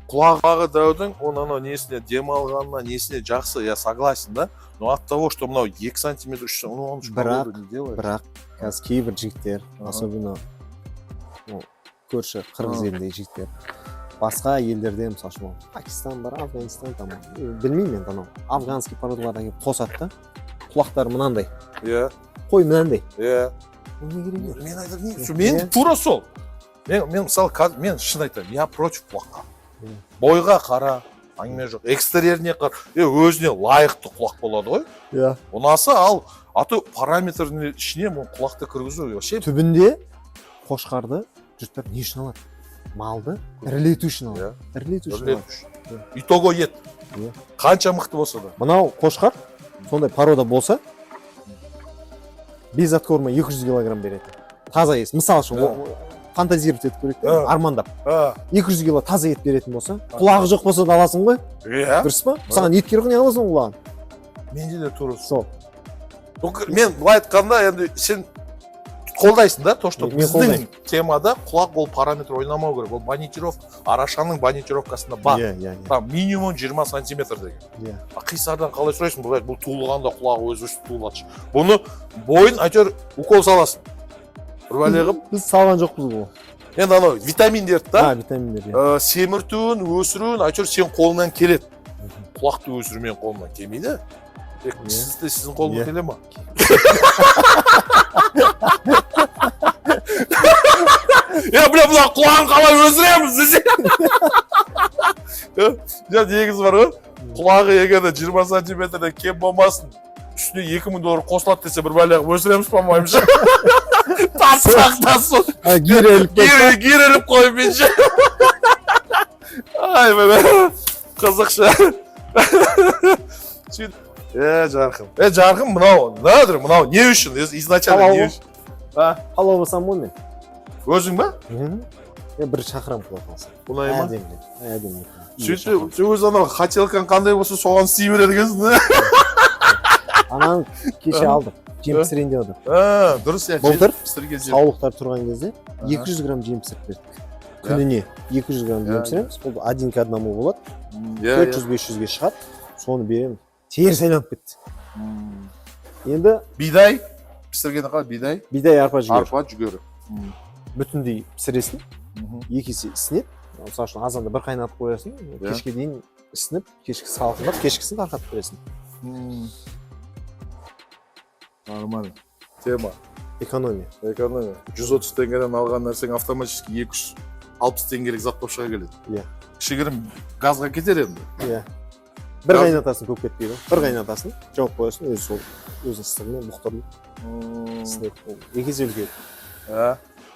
[SPEAKER 1] Құлағы дәудің, оның анау несіне демалғанына, несіне жақсы, я согласен, да? Но от того, что мынау 2 сантиметр, 3 сантиметр,
[SPEAKER 2] бірақ қазір кейбір жігіттер, особенно көрші қырғыз еліндегі жігіттер, басқа елдерде, мысалы үшін Пакистан бар, Афганистан, там, білмеймін мен, анау афганский породалардан келіп қосады да, құлақтары мынандай.
[SPEAKER 1] Иә.
[SPEAKER 2] Қой мынандай.
[SPEAKER 1] Иә. Мен айтамын, мен тура сол. Мен мысалы, мен шын айтамын, я против құлаққа. Бойға қара, әңгіме жоқ. Экстерьеріне қара, өзіне лайықты құлақ болады ғой.
[SPEAKER 2] Иә.
[SPEAKER 1] Ұнаса ал, аты параметрдің ішіне құлақты кіргізу.
[SPEAKER 2] Түбінде қошқарды жұрттар не үшін алады? Малды ірілету үшін алады. Ірілету үшін алады.
[SPEAKER 1] Итого ет. Қанша мықты болса да.
[SPEAKER 2] Мынау қошқар, сондай порода болса, без откорма 200 килограмм береді. Таза ес. Мысалы үшін, фантазировать етіп көрейік, армандап. 200 кило таза ет беретін болса, құлағы жоқ болса да аласың ғой?
[SPEAKER 1] Иә.
[SPEAKER 2] Дұрыс па? Саған ет керек, не аласың құлағын?
[SPEAKER 1] Менде де тура
[SPEAKER 2] сол.
[SPEAKER 1] Мен былай айтқанда, енді сен қолдайсың да, то, что біздің темада құлақ ол параметр ойнамау керек. Ол баникировка, Арашаның баникировкасында бар. Там минимум 20 сантиметр деген. Қисардан қалай сұрайсың, бұл туылғанда құлағы өзі туылады. Бұны бойын әйтеуір укол саласың. Бір бәле қып.
[SPEAKER 2] Біз салған жоқпыз ғой.
[SPEAKER 1] Енді анау витаминдерді да,
[SPEAKER 2] витаминдер.
[SPEAKER 1] Семіртуін, өсіруін әйтеуір сен қолыңнан келеді. Құлақты өсірумен қолыңнан келмейді. Сіздің қолыңнан келе ма? Бұла құлағын қалай өсіреміз десе. Негіз бар ғой, құлағы егерде 20 сантиметрден кем болмасын, үстіне $2000 қосылады десе бір бәлеғып өсіреміз болмаймыз. Тасақтасын. Гереліп қойып менше. Ай, қызықша. Жарқын. Жарқын, мынау не үшін? Изначально не үшін?
[SPEAKER 2] Халал болсам ғой мен.
[SPEAKER 1] Өзің ба?
[SPEAKER 2] Бір шақырам құлақ алсам.
[SPEAKER 1] Ұнай ма?
[SPEAKER 2] Әдемі.
[SPEAKER 1] Сөйтіп, өз анау хотелкаң қандай болса соған істей береді екенсің.
[SPEAKER 2] Ананы кеше алдым. Жем пісірейін деп отыр.
[SPEAKER 1] Дұрыс я.
[SPEAKER 2] Былтыр саулықтар тұрған кезде 200 грамм жем пісіріп бердік. Күніне 200 грамм жем пісіреміз. Ол 1 к 1 болады. 400-500-ге шығады. Соны беремін. Теріс айналып кетті. Енді
[SPEAKER 1] бидай пісіргені қалай бидай?
[SPEAKER 2] Бидай арпа жүгері.
[SPEAKER 1] Арпа жүгері.
[SPEAKER 2] Бүтіндей пісіресің. 2 есе ісінеді. Мысалы үшін азанда бір қайнатып қоясың. Кешке дейін ісініп, кешкі салқындап, кешкісін тарқатып бересің.
[SPEAKER 1] Нормально. Тема.
[SPEAKER 2] Экономия.
[SPEAKER 1] 130 теңгеден алған нәрсең автоматически 260 теңгелік зат болып шыға келеді.
[SPEAKER 2] Иә.
[SPEAKER 1] Кішігірім газға кетер енді.
[SPEAKER 2] Иә. Бір қайнатасын көп кетпейді. Бір қайнатасын жауып қоясың, өзі сол өзінің ыстығымен бұқтырып ісінеді. 2 есе үлкейді.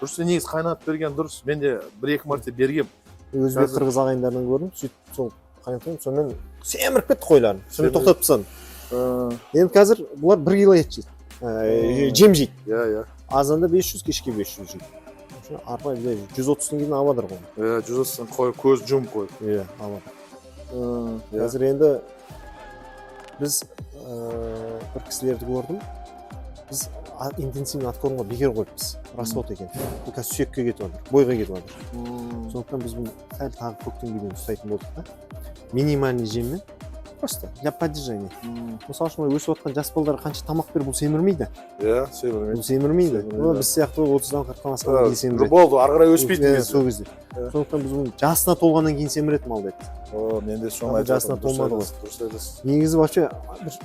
[SPEAKER 1] Дұрыс, негіз қайнатып берген дұрыс. Мен де 1-2 мәрте бергем.
[SPEAKER 2] Өзбек қырғыз ағайындарынан көрдім, сөйтіп сол қайнатып, сонымен семіріп кетті қойларын. Сонымен тоқтатып тастадым. Енді қазір бұлар 1 кило ет жейді. Жем жейді. Азанда 500, кешке 500 жейді. арба 130 теңгеден алып жатыр ғой.
[SPEAKER 1] 130 қой көз жұмып қой.
[SPEAKER 2] Иә, алып жатыр. Қазір енді біз бір кісілерді көрдім. Біз интенсивный откормға бекер қойыппыз. Расход екен. Қазір сүйекке кетіп жатыр, бойға кетіп жатыр. Сондықтан біз бұны сәл тағы көктемге дейін ұстайтын болдық та. Минимальный жеммен просто для поддержания. Мысалы үшін өсіп жатқан жас балалар қанша тамақ беріп бұл семірмейді.
[SPEAKER 1] Иә, семірмейді.
[SPEAKER 2] Бұл семірмейді. Біз сияқты 30-дан 40-дан асқан кейін семіреді.
[SPEAKER 1] Болды, ары қарай өспейді деген
[SPEAKER 2] сол кезде. Сондықтан біз бұны жасына толғаннан кейін семіреді мал деді.
[SPEAKER 1] Мен де соны айтып
[SPEAKER 2] жасына толмады ғой.
[SPEAKER 1] Дұрыс айтасыз.
[SPEAKER 2] Негізі вообще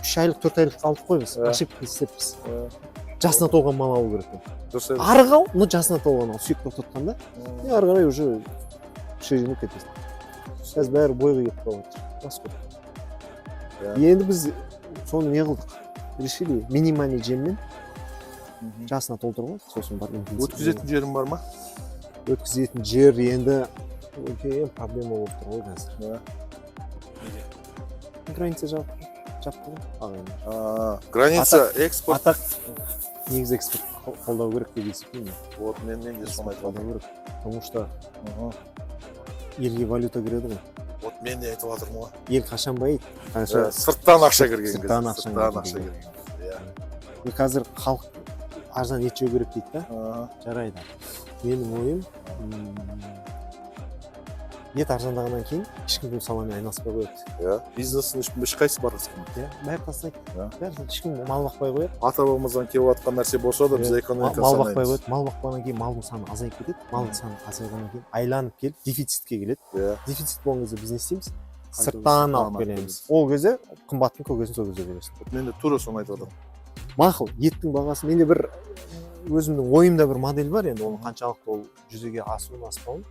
[SPEAKER 2] 3 айлық 4 айлық алдық қой біз. Ошибка істеппіз. Жасына толған мал алу керек.
[SPEAKER 1] Дұрыс айтасыз.
[SPEAKER 2] Ары қал, но жасына толған ал сүйек тоқтатқанда, ары қарай уже ширеніп кетесің. Қазір бәрі бойға кетіп қалады. Расход. Енді біз соны не қылдық? Решили минимальный жеммен жасына толтырып, сосын бар интенсивный.
[SPEAKER 1] Өткізетін жерің бар ма?
[SPEAKER 2] Өткізетін жер енді үлкен проблема болып тұр ғой қазір. Граница жапты ғой ағайындар.
[SPEAKER 1] Граница экспорт.
[SPEAKER 2] Атақ негізі экспорт қолдау керек деп есептеймін.
[SPEAKER 1] Вот мен де соны айтып
[SPEAKER 2] қолдау керек. Потому что елге валюта кіреді ғой.
[SPEAKER 1] Вот мен де айтып жатырмын ғой.
[SPEAKER 2] Ел қашан байиды? Қанша
[SPEAKER 1] Сырттан ақша кірген кезде.
[SPEAKER 2] Сырттан ақша кірген. Иә. Қазір халық арзан ет жеу керек дейді да. Жарайды. Менің ойым ет арзандағаннан кейін ешкім бұл саламен айналыспай қояды.
[SPEAKER 1] Иә. Бизнестің ешқайсысы барғысы келмейді.
[SPEAKER 2] Иә, бәрі тастайды. Бәрі ешкім мал бақпай қояды.
[SPEAKER 1] Ата-бабамыздан келіп жатқан нәрсе болса да біз экономиканы
[SPEAKER 2] мал бақпай қояды. Мал бақпағаннан кейін малдың саны азайып кетеді. Малдың саны азайғаннан кейін айланып келіп дефицитке келеді.
[SPEAKER 1] Иә.
[SPEAKER 2] Дефицит болған кезде біз не істейміз? Сырттан алып келеміз. Ол кезде қымбаттың көкесін сол кезде бересің.
[SPEAKER 1] Мен де тура соны айтып жатырмын.
[SPEAKER 2] Мақұл, еттің бағасы менде бір өзімнің ойымда бір модель бар, енді оның қаншалықты ол жүзеге асуын аспауын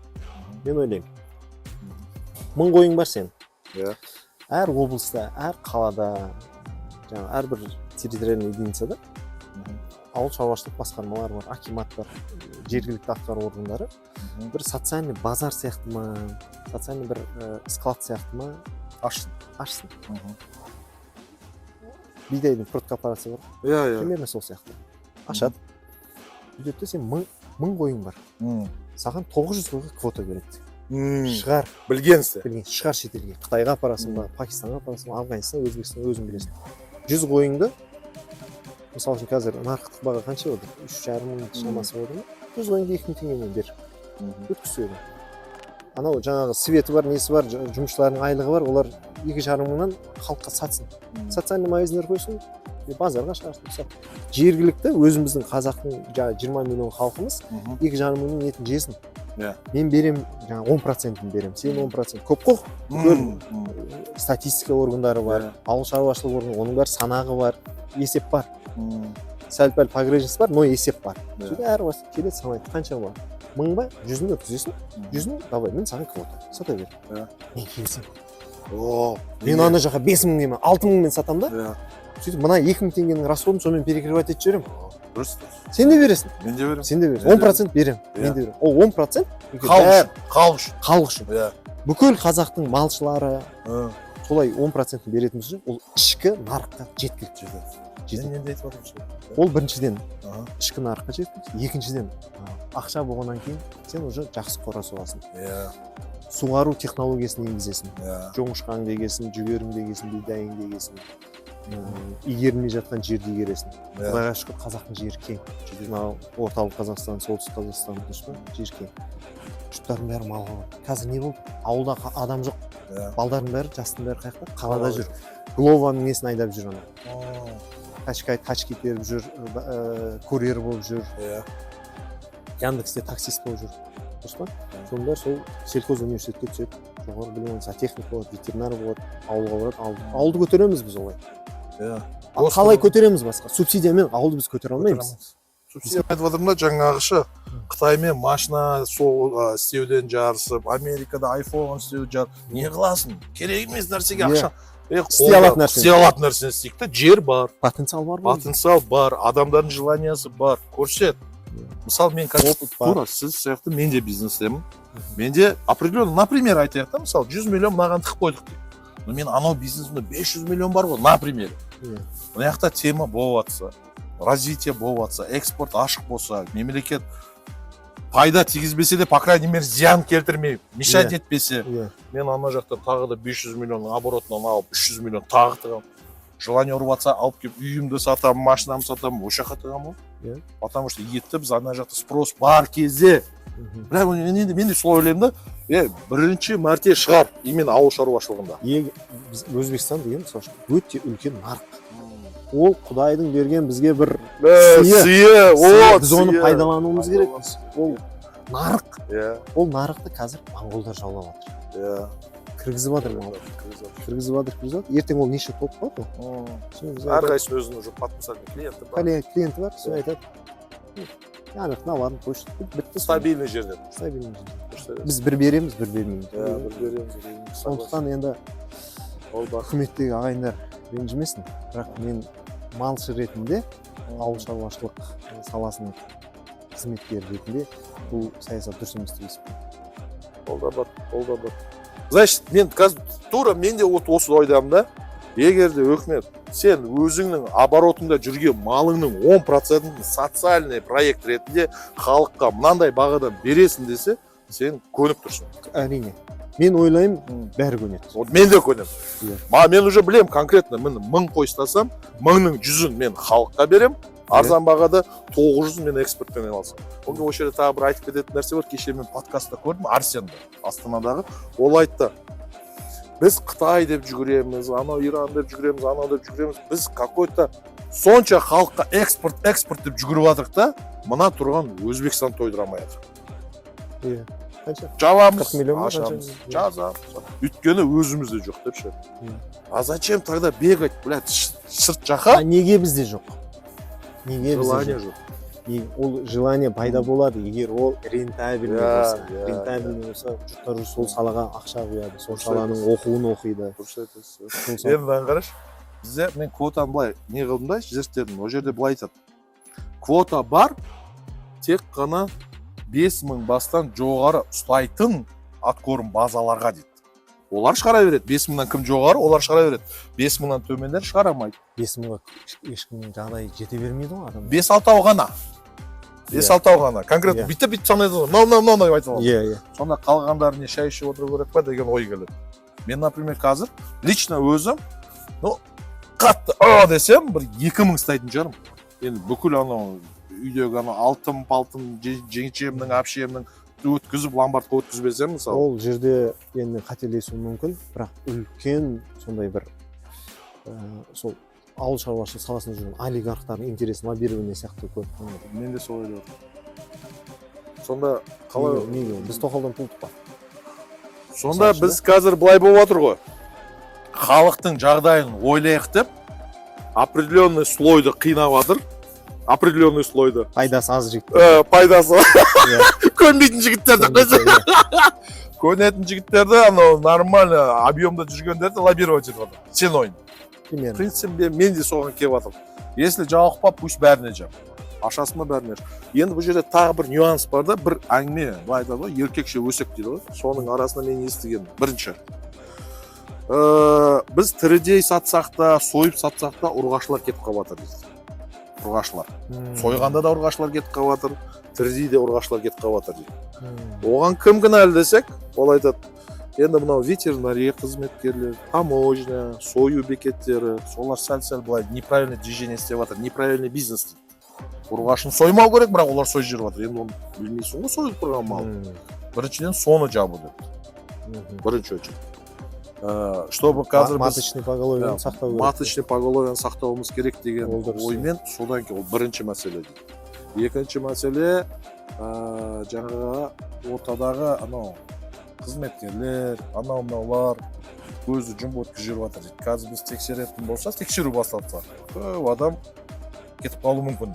[SPEAKER 2] мен ойлаймын. 1000 қойың бар сен.
[SPEAKER 1] Иә.
[SPEAKER 2] Әр облыста, әр қалада, жаңағы әрбір территориальный единицада ауыл шаруашылық басқармалары бар, акимат бар, жергілікті атқару органдары бір социальный базар сияқты ма, социальный бір склад сияқты ма ашсын. Бидайдың продкооперация бар.
[SPEAKER 1] Иә.
[SPEAKER 2] Примерно сол сияқты. Ашады. Бүйтеді сен 1000 қойың бар. Саған 900 қойға квота береді. Шығар.
[SPEAKER 1] Білгенсің.
[SPEAKER 2] Шығар шетелге. Қытайға апарасың ба, Пакистанға апарасың ба, Афганистан, Өзбекстан өзің білесің. 100 қойыңды, мысалы үшін қазір нарықтық баға қанша отыр? 3,5 мың шамасы отыр ма? 100 қойыңды 2000 теңгемен бер. Өткізеді. Анау жаңағы светі бар, несі бар, жұмысшылардың айлығы бар, олар 2,5 мыңнан халыққа сатсын. Социальный магазиндер қойсын, базарға шығарсын. Жергілікті өзіміздің қазақтың 20 миллион халқымыз 2,5 мыңның етін жесін. Мен берем, жаңа 10%-ін берем, сен 10%. Көп қой, көп статистика органдары бар, ауыл шаруашылық органы, оның бар, санағы бар, есеп бар. Сәл-пәл погрешность бар, но есеп бар. Әр уақыт келеді санайды, қанша бар? 1000 ба, 100-ін өткізесің, 100-ін давай, мен саған квота, сата бер. Мен келсем. Мен ана жаққа 5000 демен, 6000 мен сатам да. Сөйтіп, мына 2000 теңгенің расходын сонымен перекрывать етіп жіберем.
[SPEAKER 1] Дұрыс.
[SPEAKER 2] Сен де бересің.
[SPEAKER 1] Мен де берем.
[SPEAKER 2] Сен де бересің. 10% берем. Мен де берем. Ол 10% халық үшін. Бүкіл қазақтың малшылары солай 10% беретін болса, ол ішкі нарыққа жеткілікті жетеді. Ол біріншіден ішкі нарыққа жеткілікті, екіншіден ақша болғаннан кейін сен уже жақсы қора соғасың. Суару технологиясын енгізесің. Жоңышқаңды егесің, жүгеріңді егесің, бидайыңды егесің. Игерілмей жатқан жерді игересің. Құдайға шүкір қазақтың жері кең. Орталық Қазақстан, солтүстік Қазақстан, жер кең. Жұрттардың бәрі малға бар. Қазір не болды? Ауылда адам жоқ. Балдардың бәрі, жастың бәрі қаяқта? Қалада жүр. Глованың несін айдап жүр ана. Тачки теріп жүр, курьер болып жүр. Яндексте таксист болып жүр. Дұрыс па? Соның бәрі сол сельхоз университетке түседі. Жоғары білім алса, техник болады, ветеринар болады, ауылға барады. Ауылды көтереміз біз олай. Қалай көтереміз басқа? Субсидиямен ауылды біз көтере алмаймыз.
[SPEAKER 1] Субсидия айтып отырмын да, жаңағышы Қытаймен машина істеуден жарысып, Америкада айфон істеуден жарысып, не қыласың? Керек емес нәрсеге ақша.
[SPEAKER 2] Істей
[SPEAKER 1] алатын нәрсені істейік та, жер бар.
[SPEAKER 2] Потенциал бар.
[SPEAKER 1] Потенциал бар, адамдардың желаниясы бар. Көрсет. Мысалы, мен тура сіз сияқты мен де бизнестемін. Менде определенно, например, айтайық та, мысалы 100 миллион маған тық қойдық дейді. Но мен анау бизнесімде 500 миллион бар ғой, например. Мына жақта тема болып жатса, развитие болып жатса, экспорт ашық болса, мемлекет пайда тигізбесе де, по крайней мере, зиян келтірмей, мешать
[SPEAKER 2] Иә.
[SPEAKER 1] етпесе.
[SPEAKER 2] Иә.
[SPEAKER 1] Мен ана жақта тағы да 500 миллионның оборотынан алып, 300 миллион тағы тығам. Желание ұрып атса, алып келіп үйімді сатамын, машинамды сатамын, осы жаққа тығамын ғой.
[SPEAKER 2] Иә.
[SPEAKER 1] Потому что етті біз ана жақта спрос бар кезде. Бірақ мен де солай ойлаймын да, бірінші мәрте шығар, именно ауыл шаруашылығында.
[SPEAKER 2] Біз Өзбекстан деген мысалы өте үлкен нарық. Ол Құдайдың берген бізге бір
[SPEAKER 1] Сыйы,
[SPEAKER 2] біз оны пайдалануымыз керекпіз. Ол нарық. Ол нарықты қазір моңғолдар жаулап жатыр. Кіргізіп жатыр моңғолдар. Ертең ол неше топ болады ғой.
[SPEAKER 1] Әрқайсысы өзінің уже потенциальный клиенті бар.
[SPEAKER 2] Клиенті бар, сол айтады. Яғни товарын почта бітті.
[SPEAKER 1] Стабильный жерден.
[SPEAKER 2] Біз бір береміз, бір бермейміз.
[SPEAKER 1] Бір береміз.
[SPEAKER 2] Сондықтан енді үкіметтегі ағайындар ренжімесін. Бірақ мен малшы ретінде, ауыл шаруашылық саласының қызметкері ретінде бұл саясат дұрыс емес деп есептеймін.
[SPEAKER 1] Ол да бар. Значит, мен қазір тура мен де осы ойдамын да. Егер де өкімет сен өзіңнің оборотыңда жүрген малыңның 10%-ын социальный проект ретінде халыққа мынандай бағадан бересің десе, сен көніп тұрсың.
[SPEAKER 2] Әрине. Мен ойлаймын, бәрі көнеді.
[SPEAKER 1] Мен де көнемін. Мен уже білем конкретно, мен 1000 қой ұстасам, 1000-ның 100-ін мен халыққа берем, арзан бағада 900-ын мен экспортпен алсам. Онда осы жерде тағы бір айтып кететін нәрсе бар. Кеше мен подкастта көрдім, Арсенді, Астанадағы. Ол айтты, біз Қытай деп жүгіреміз, анау Иран деп жүгіреміз, анау деп жүгіреміз. Біз какой-то сонша халыққа экспорт деп жүгіріп жатырық та, мына тұрған Өзбекстан тойдыра алмай жатыр. Жабамыз, ашамыз, жазамыз. Өйткені өзімізде жоқ деп ше. А зачем тогда бегать, блядь, сырт жаққа?
[SPEAKER 2] Неге бізде жоқ?
[SPEAKER 1] Желание жоқ.
[SPEAKER 2] Ол желание пайда болады, егер ол рентабельный болса. Рентабельный болса, жұрттар сол салаға ақша құяды, сол саланың оқуын оқиды.
[SPEAKER 1] Енді қараш, бізде мен квотаны былай не қылдым да, зерттедім. Ол жерде былай айтады. Квота бар, тек қана 5000 бастан жоғары ұстайтын аткорм базаларға дейді. Олар шығара береді. 5000-нан кім жоғары, олар шығара береді. 5000-нан төмендер шығарамайды.
[SPEAKER 2] 5000-ға ешкімнің жағдайы жете бермейді ғой адам.
[SPEAKER 1] 5-6 ғана. 5-6 ғана. Конкретно бүйтіп санайды. Мынау деп айтып алады. Сонда қалғандары не шай ішіп отыру керек па деген ой келеді. Мен, например, қазір лично өзім, қатты десем, бір 2000 ұстайтын жарым. Енді бүкіл анау үйдегі алтын-палтын жеңшемнің, әпшемнің өткізіп, ломбардқа өткізбесем, мысалы.
[SPEAKER 2] Ол жерде енді қателесуі мүмкін, бірақ үлкен сондай бір сол ауыл шаруашылық саласында жүрген олигархтардың интересін лоббирование сияқты көп.
[SPEAKER 1] Мен де солай деп отырмын. Сонда қалай
[SPEAKER 2] біз тоқалдан туылдық па?
[SPEAKER 1] Сонда біз қазір былай болып отыр ғой. Халықтың жағдайын ойлайық деп, определенный слойды қинап жатыр. Определенный слойды.
[SPEAKER 2] Пайдасы аз жігіттер.
[SPEAKER 1] Пайдасы. Көнбейтін жігіттерді. Көнетін жігіттерді, анау нормально объемда жүргендерді лоббировать етіп жатыр. Сен ойын. В принципе, мен де соған келіп жатырмын. Если жалықпа, пусть бәріне жап. Ашасына бәріне жап. Енді бұл жерде тағы бір нюанс бар да, бір әңгіме, былай айтады ғой, еркекше өсек дейді ғой. Соның арасында мен естігенмін. Бірінші. Біз тірідей сатсақ та, сойып сатсақ та ұрғашылар кетіп қалып жатыр дейді. Ұрғашылар. Сойғанда да ұрғашылар кетіп қалып жатыр, тірідей де ұрғашылар кетіп қалып жатыр дейді. Оған кім кінәлі десек, ол айтады, енді мынау ветеринария қызметкерлер, таможня, сою бекеттері, солар сәл-сәл былай неправильный движение істеп жатыр, неправильный бизнес дейді. Ұрғашын соймау керек, бірақ олар сой жүріп жатыр. Енді оны білмейсің ғой, сойып тұрған мал. Біріншіден соны жабу деп. Бірінші очередь. Чтобы қазір
[SPEAKER 2] маточный поголовьені сақтау керек.
[SPEAKER 1] Маточный поголовьені сақтауымыз керек деген оймен, содан кейін ол бірінші мәселе дейді. Екінші мәселе, жаңағы ортадағы анау қызметкерлер, анау-мынаулар көзі жұмып өткізіп жатыр дейді. Қазір біз тексеретін болса, тексеру басталса, көп адам кетіп қалуы мүмкін.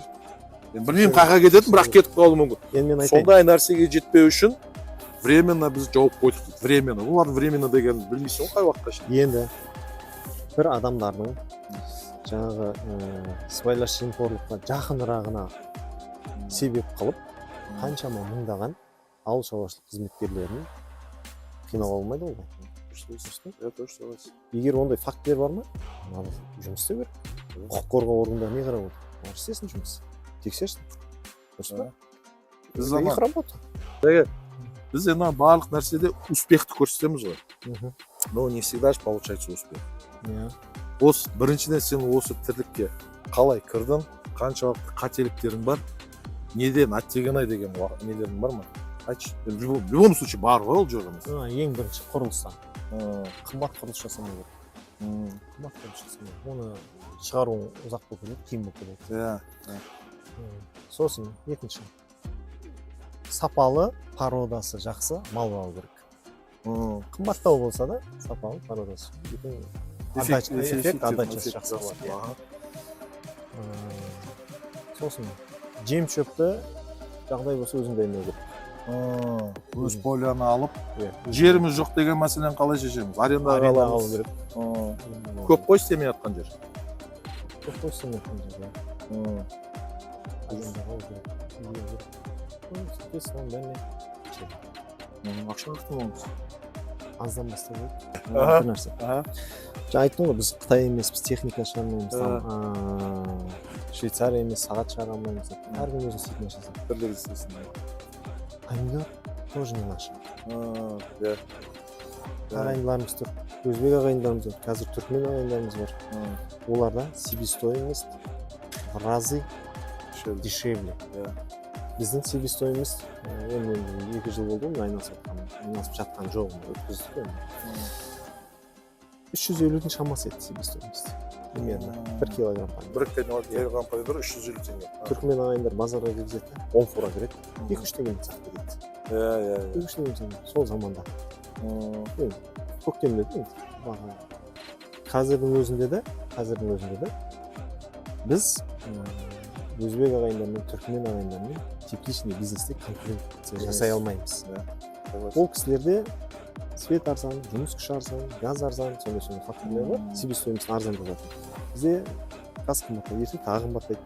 [SPEAKER 1] Мен білмеймін қайда кететін, бірақ кетіп қалуы мүмкін. Сондай нәрсеге жетпеу үшін временно біз жауып қойдық дейді. Временно. Олар временно деген білмейсің қай уақытқа шейін.
[SPEAKER 2] Енді бір адамдардың жаңағы сыбайлас жемқорлыққа жақынырағына себеп қылып, қаншама мыңдаған ауыл шаруашылық қызметкерлерін қинауға болмайды ғой. Егер ондай фактілер бар ма, жұмыс істеу керек. Құқық қорғау органдары не қарап отыр? Істесін жұмыс. Тексерсін. Дұрыс па?
[SPEAKER 1] Біз
[SPEAKER 2] их
[SPEAKER 1] заман.
[SPEAKER 2] работа.
[SPEAKER 1] Біз енді барлық нәрседе успехті көрсетеміз ғой.
[SPEAKER 2] Мгм.
[SPEAKER 1] Но не всегда же получается успех.
[SPEAKER 2] Иә.
[SPEAKER 1] Осы біріншіден сен осы тірлікке қалай кірдің, қаншалықты қателіктерің бар, неден оттегенай деген нелерің бар ма? Айтшы. В любом случае бар ғой ол жоғымыз.
[SPEAKER 2] Ең бірінші құрылыстан. Қымбат құрылыс жасамау керек. Қымбат құрылыс жасамау. Оны шығару ұзақ болып кетеді, қиын болып кетеді.
[SPEAKER 1] Иә.
[SPEAKER 2] Сосын екінші. Сапалы, породасы жақсы мал алу керек. Қымбаттау болса да, сапалы, породасы. Эффект отдачасы жақсы болады. Сосын жем шөпті жағдай болса өзің дайындау керек.
[SPEAKER 1] Өз поляны алып, жеріміз жоқ деген мәселені қалай шешеміз? Арендаға
[SPEAKER 2] алу
[SPEAKER 1] аламыз.
[SPEAKER 2] керек.
[SPEAKER 1] Көп қой істемей жатқан жер.
[SPEAKER 2] Көп қой істемей жатқан жер. Арендаға алу керек.
[SPEAKER 1] Ақша қақтың оңыз.
[SPEAKER 2] Аздан бастау керек. Нәрсе. Жаңа айттым ғой, біз Қытай емеспіз, техника шығармаймыз. Швейцария емес, сағат шығара алмаймыз. Әркім өзінің істейтін нәрсесі.
[SPEAKER 1] Бірлік істесін.
[SPEAKER 2] Помидор тоже не наш.
[SPEAKER 1] Иә.
[SPEAKER 2] Ағайындарымыз тұр. Өзбек ағайындарымыз бар. Қазір түркмен ағайындарымыз бар. Оларда себестоимость в разы дешевле. Біздің себестоимость енді 2 жыл болды ғой айналысып жатқан жоғым өткіздік қой. 350-дің шамасы еді себестоимость. Примерно 1 килограмм помидор.
[SPEAKER 1] 1 килограмм помидор 350 теңге.
[SPEAKER 2] Түркмен ағайындар базарға кіргізеді, 10 фура кіреді. 2-3 теңгені сатып кетеді.
[SPEAKER 1] Иә.
[SPEAKER 2] 2-3 теңгені сол заманда. Көктемде енді баға. Қазірдің өзінде де біз өзбек ағайындармен, түркмен ағайындармен тепличный бизнесте конкуренция жасай алмаймыз. Ол кісілерде свет арзан, жұмыс күші арзан, газ арзан, сондай факторлар бар. Себестоимость арзан болады. Бізде газ қымбаттайды, ертең тағы қымбаттайды.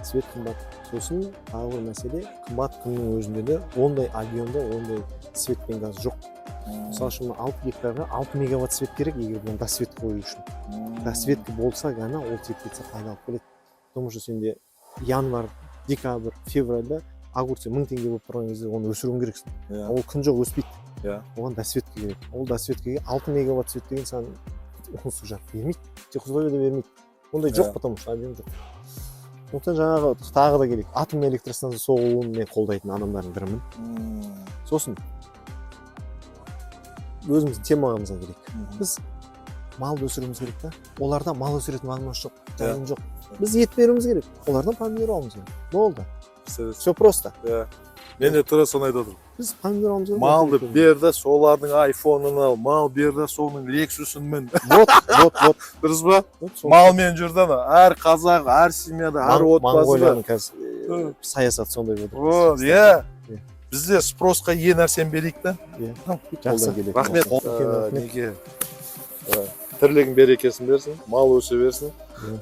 [SPEAKER 2] Свет қымбат. Сосын тағы бір мәселе, қымбат күннің өзінде де ондай объемда, ондай свет пен газ жоқ. Мысалы үшін 6 гектарға 6 мегаватт свет керек, егер бұны досвет қою үшін. Досветка болса ғана ол теплица пайдаланып келеді. Потому что сенде январь, декабрь, февральда огурцы 1000 теңге болып тұрған кезде оны өсіруің керексің. Ол күн жоқ өспейді. Оған досветка керек. Ол досветкаге 6 мегаватт свет деген саған су жарып бермейді. Тек условияда бермейді. Ондай жоқ, потому что объем жоқ. Сондықтан жаңағы тағы да керек. Атом электростанция соғуын мен қолдайтын адамдардың бірімін. Сосын өзіміздің темамызға керек. Біз мал өсіруіміз керек та. Оларда мал өсіретін возможность жоқ, жайын жоқ. Біз ет беруіміз керек. Олардан помидор алуымыз керек. Болды. Все просто.
[SPEAKER 1] Мен де тура соны айтып отырмын.
[SPEAKER 2] Біз помидор алуымыз керек.
[SPEAKER 1] Малды берді, солардың айфонын ал, мал берді, соның лексусын мен.
[SPEAKER 2] Вот.
[SPEAKER 1] Дұрыс ба? Малмен жүрді ана. Әр қазақ, әр семьяда, әр отбасыда.
[SPEAKER 2] Монғолияның қазір саясаты сондай
[SPEAKER 1] болды. Иә. Бізде спросқа е нәрсені берейік та.
[SPEAKER 2] Жақсы.
[SPEAKER 1] Рахмет. Неге тірлігің берекесін берсін, мал өсе берсін.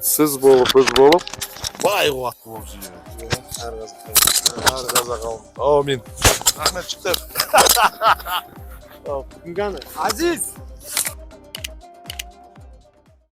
[SPEAKER 1] Сіз болып, біз болып, бай қуатты болып жүрейік. Әр қазақ қауым. Аумин. Рахмет, шықтар.
[SPEAKER 2] Азиз!